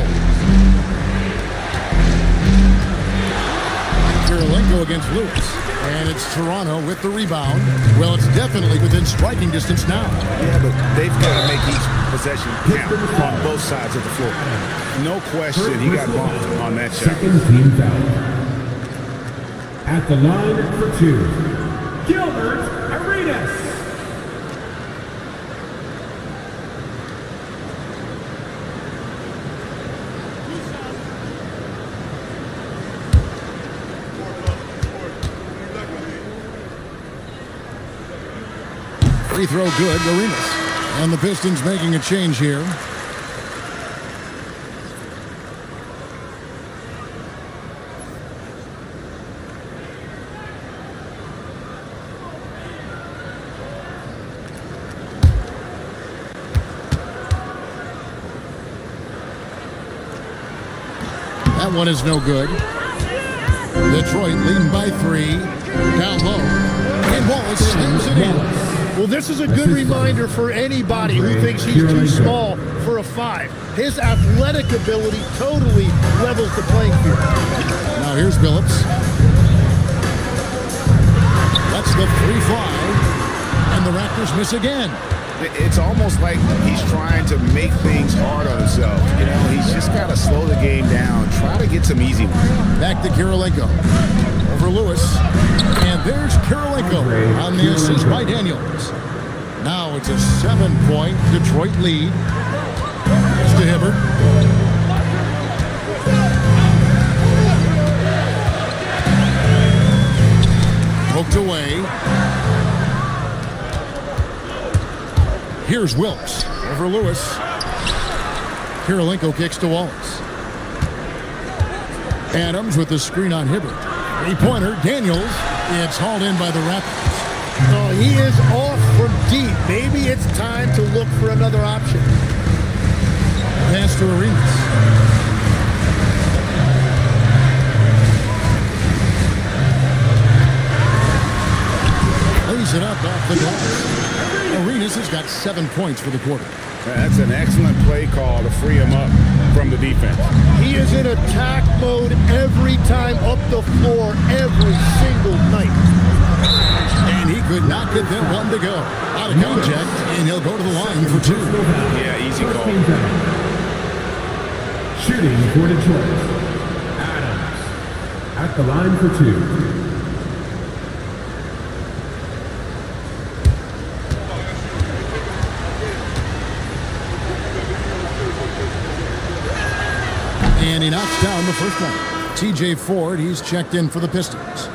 Kirilenko against Lewis. And it's Toronto with the rebound. Well, it's definitely within striking distance now. Yeah, but they've got to make each possession count on both sides of the floor. No question he got bumped on that shot. Second team foul. At the line for 2, Gilbert Arenas. Free throw good, Arenas. And the Pistons making a change here. That one is no good. Detroit leading by 3. Down low. And Wallace slams it in. Well, this is a good reminder for anybody who thinks he's too small for a 5. His athletic ability totally levels the playing field. Now here's Phillips. That's the free fly. And the Raptors miss again. It's almost like he's trying to make things hard on himself. You know, he's just got to slow the game down, try to get some easy ones. Back to Kirilenko. Over Lewis. And there's Kirilenko on the assist by Daniels. Now it's a 7-point Detroit lead. It's to Hibbert. Poked away. Here's Wilkes over Lewis. Kirilenko kicks to Wallace. Adams with the screen on Hibbert. 3-pointer, Daniels. It's hauled in by the Raptors. Oh, he is off from deep. Maybe it's time to look for another option. Pass to Arenas. Lays it up off the glass. Arenas has got 7 points for the quarter. That's an excellent play call to free him up from the defense. He is in attack mode every time up the floor, every single night. And he could not get that one to go. Out of contact, and he'll go to the line for 2. Yeah, easy call. Shooting for Detroit, Adams. At the line for 2. And he knocks down the first one. TJ Ford, he's checked in for the Pistons.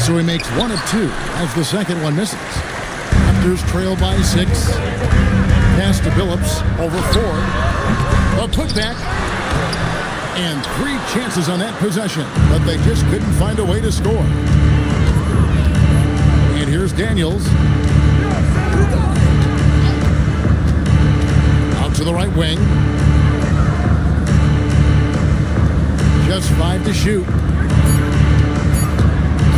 So he makes 1 of 2 as the second one misses. Raptors trail by 6. Pass to Billups over Ford. A putback. And 3 chances on that possession, but they just couldn't find a way to score. And here's Daniels. Out to the right wing. Just 5 to shoot.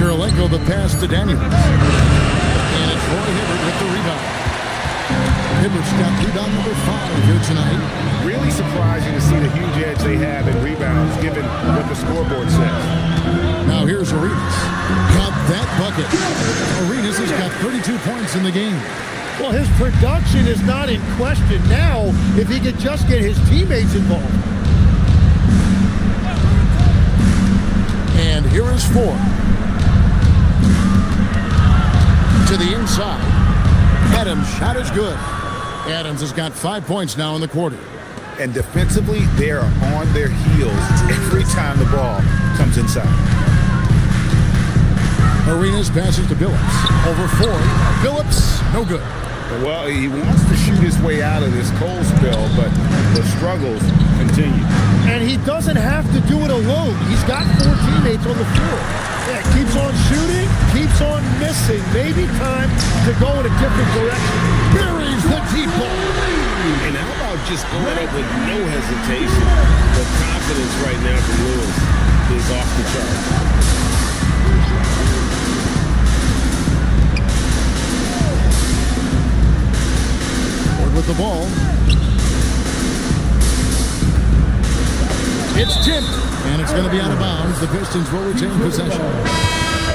Kirilenko the pass to Daniels. And it's Roy Hibbert with the rebound. Hibbert's got rebound number 5 here tonight. Really surprising to see the huge edge they have in rebounds given what the scoreboard says. Now here's Arenas. Got that bucket. Arenas has got 32 points in the game. Well, his production is not in question now if he could just get his teammates involved. And here is Ford. To the inside. Adams' shot is good. Adams has got 5 points now in the quarter. And defensively, they are on their heels every time the ball comes inside. Arenas passes to Billups. Over Ford. Billups, no good. Well, he wants to shoot his way out of this cold spell, but the struggles continue. And he doesn't have to do it alone. He's got 4 teammates on the floor. Yeah, keeps on shooting, keeps on missing. Maybe time to go in a different direction. Buries the deep ball. And how about just going up with no hesitation? The confidence right now from Lewis is off the chart. Ford with the ball. It's tipped, and it's going to be out of bounds. The Pistons will retain possession. A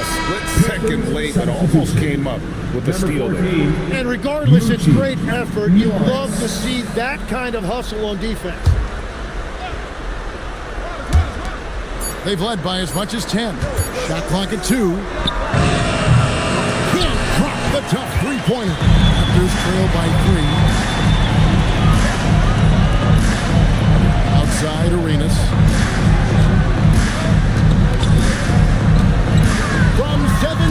split second late, but almost came up with the steal there. And regardless, it's great effort. You love to see that kind of hustle on defense. They've led by as much as 10. Shot clock at 2. Can't drop the tough three-pointer. Raptors trail by 3. Outside Arenas. From 17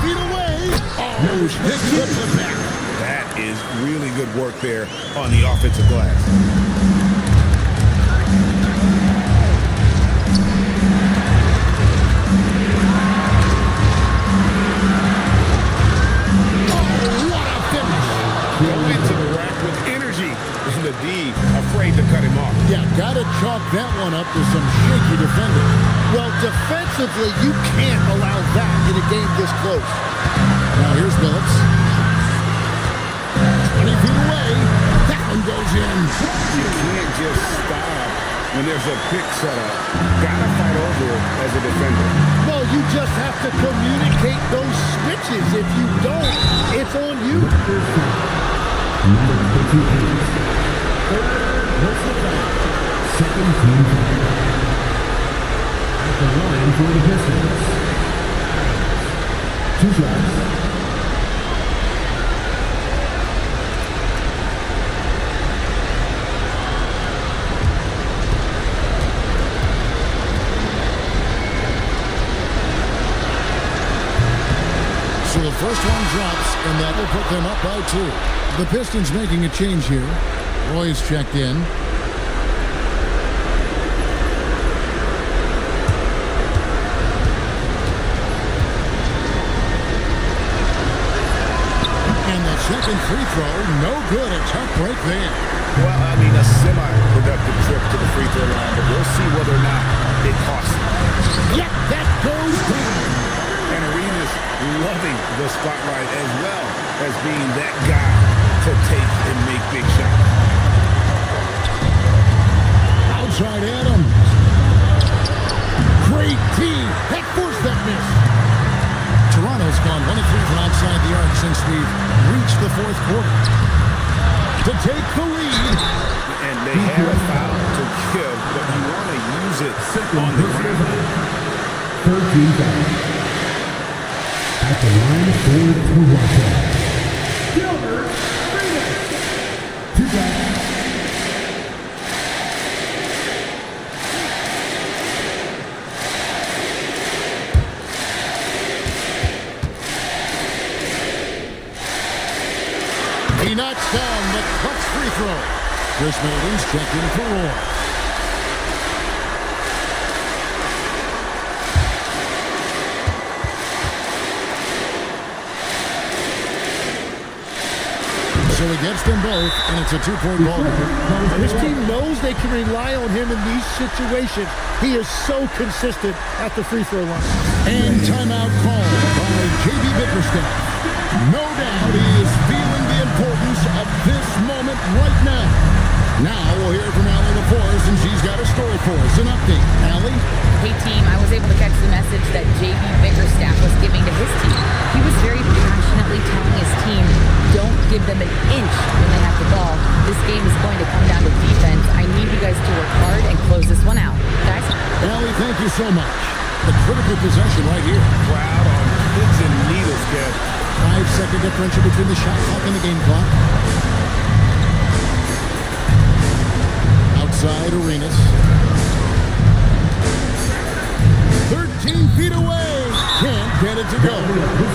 feet away. Oh, hits the putback. That is really good work there on the offensive glass. Going to the rack with energy. And the D afraid to cut him off. Yeah, gotta chalk that one up to some shaky defending. Well, defensively, you can't allow that in a game this close. Now here's Billups. 20 feet away. That one goes in. You can't just stop when there's a pick set up. Gotta fight over it as a defender. Well, you just have to communicate those switches. If you don't, it's on you. Number 58. What's the foul? Second team foul. At the line for the Pistons. 2 shots. So the first one drops, and that will put them up by 2. The Pistons making a change here. Roy's checked in. And the second free throw, no good. A tough break there. Well, I mean, a semi-productive trip to the free throw line, but we'll see whether or not it costs him. Yep, that goes down. And Arenas loving the spotlight as well as being that guy to take and make big shots. Outside Adams. Great team. That forced that miss. Toronto's gone 1 of 3 from outside the arc since we've reached the fourth quarter. To take the lead. And they have a foul to give, but you want to use it on the ground. 13 foul. At the line for Toronto, Gilbert Arenas. To bat. He knocks down the clutch free throw. Chris Middleton's checking for Roy. So he gets them both, and it's a two-point ball game. This team knows they can rely on him in these situations. He is so consistent at the free throw line. And timeout called by J.B. Bickerstaff. No doubt he is feeling the importance of this moment right now. Now we'll hear from Allie LaForce, and she's got a story for us. An update. Allie? Hey, team, I was able to catch the message that J.B. Bickerstaff was giving to his team. He was very passionately telling his team, don't give them an inch when they have the ball. This game is going to come down to defense. I need you guys to work hard and close this one out. Guys? Allie, thank you so much. A critical possession right here. Crowd on pins and needles, Kev. 5-second differential between the shot clock and the game clock. Outside Arenas. 13 feet away. Can't get it to go.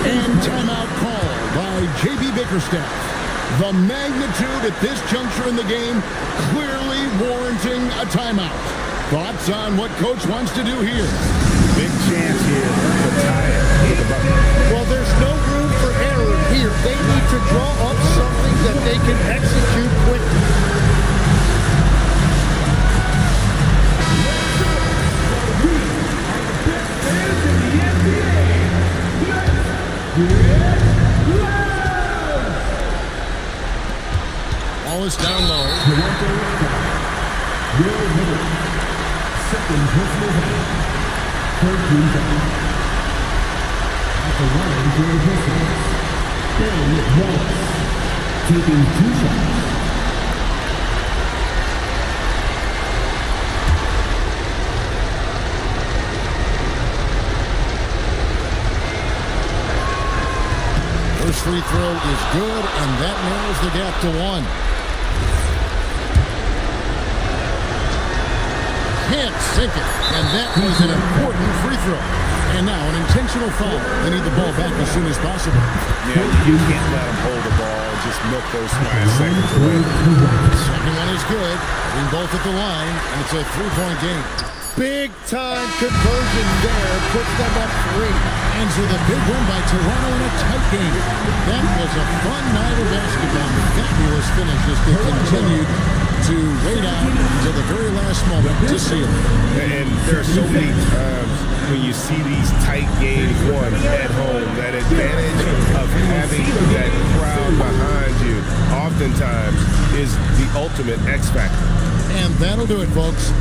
And timeout called by J.B. Bickerstaff. The magnitude at this juncture in the game clearly warranting a timeout. Thoughts on what Coach wants to do here? Big chance here to tie it with the bucket. Well, there's no room for error here. They need to draw up something that they can execute quickly. Wallace down low. Second personal foul. 13 seconds. At the line for the Pistons, Ben Wallace, taking 2 shots. First free throw is good, and that narrows the gap to 1. Can't sink it, and that was an important free throw. And now an intentional foul. They need the ball back as soon as possible. Yeah, you can't let them hold the ball and just milk those 5 seconds away. Second one is good. Being both at the line, and it's a 3-point game. Big time conversion there. Puts them up 3. And so the big win by Toronto in a tight game. That was a fun night of basketball. Fabulous finish as they continued to wait out until the very last moment to seal it. And there are so many times when you see these tight games won at home, that advantage of having that crowd behind you oftentimes is the ultimate X factor. And that'll do it, folks.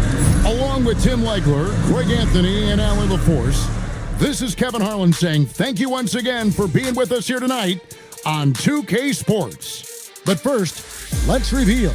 Along with Tim Legler, Greg Anthony, and Allie LaForce, this is Kevin Harlan saying thank you once again for being with us here tonight on 2K Sports. But first, let's reveal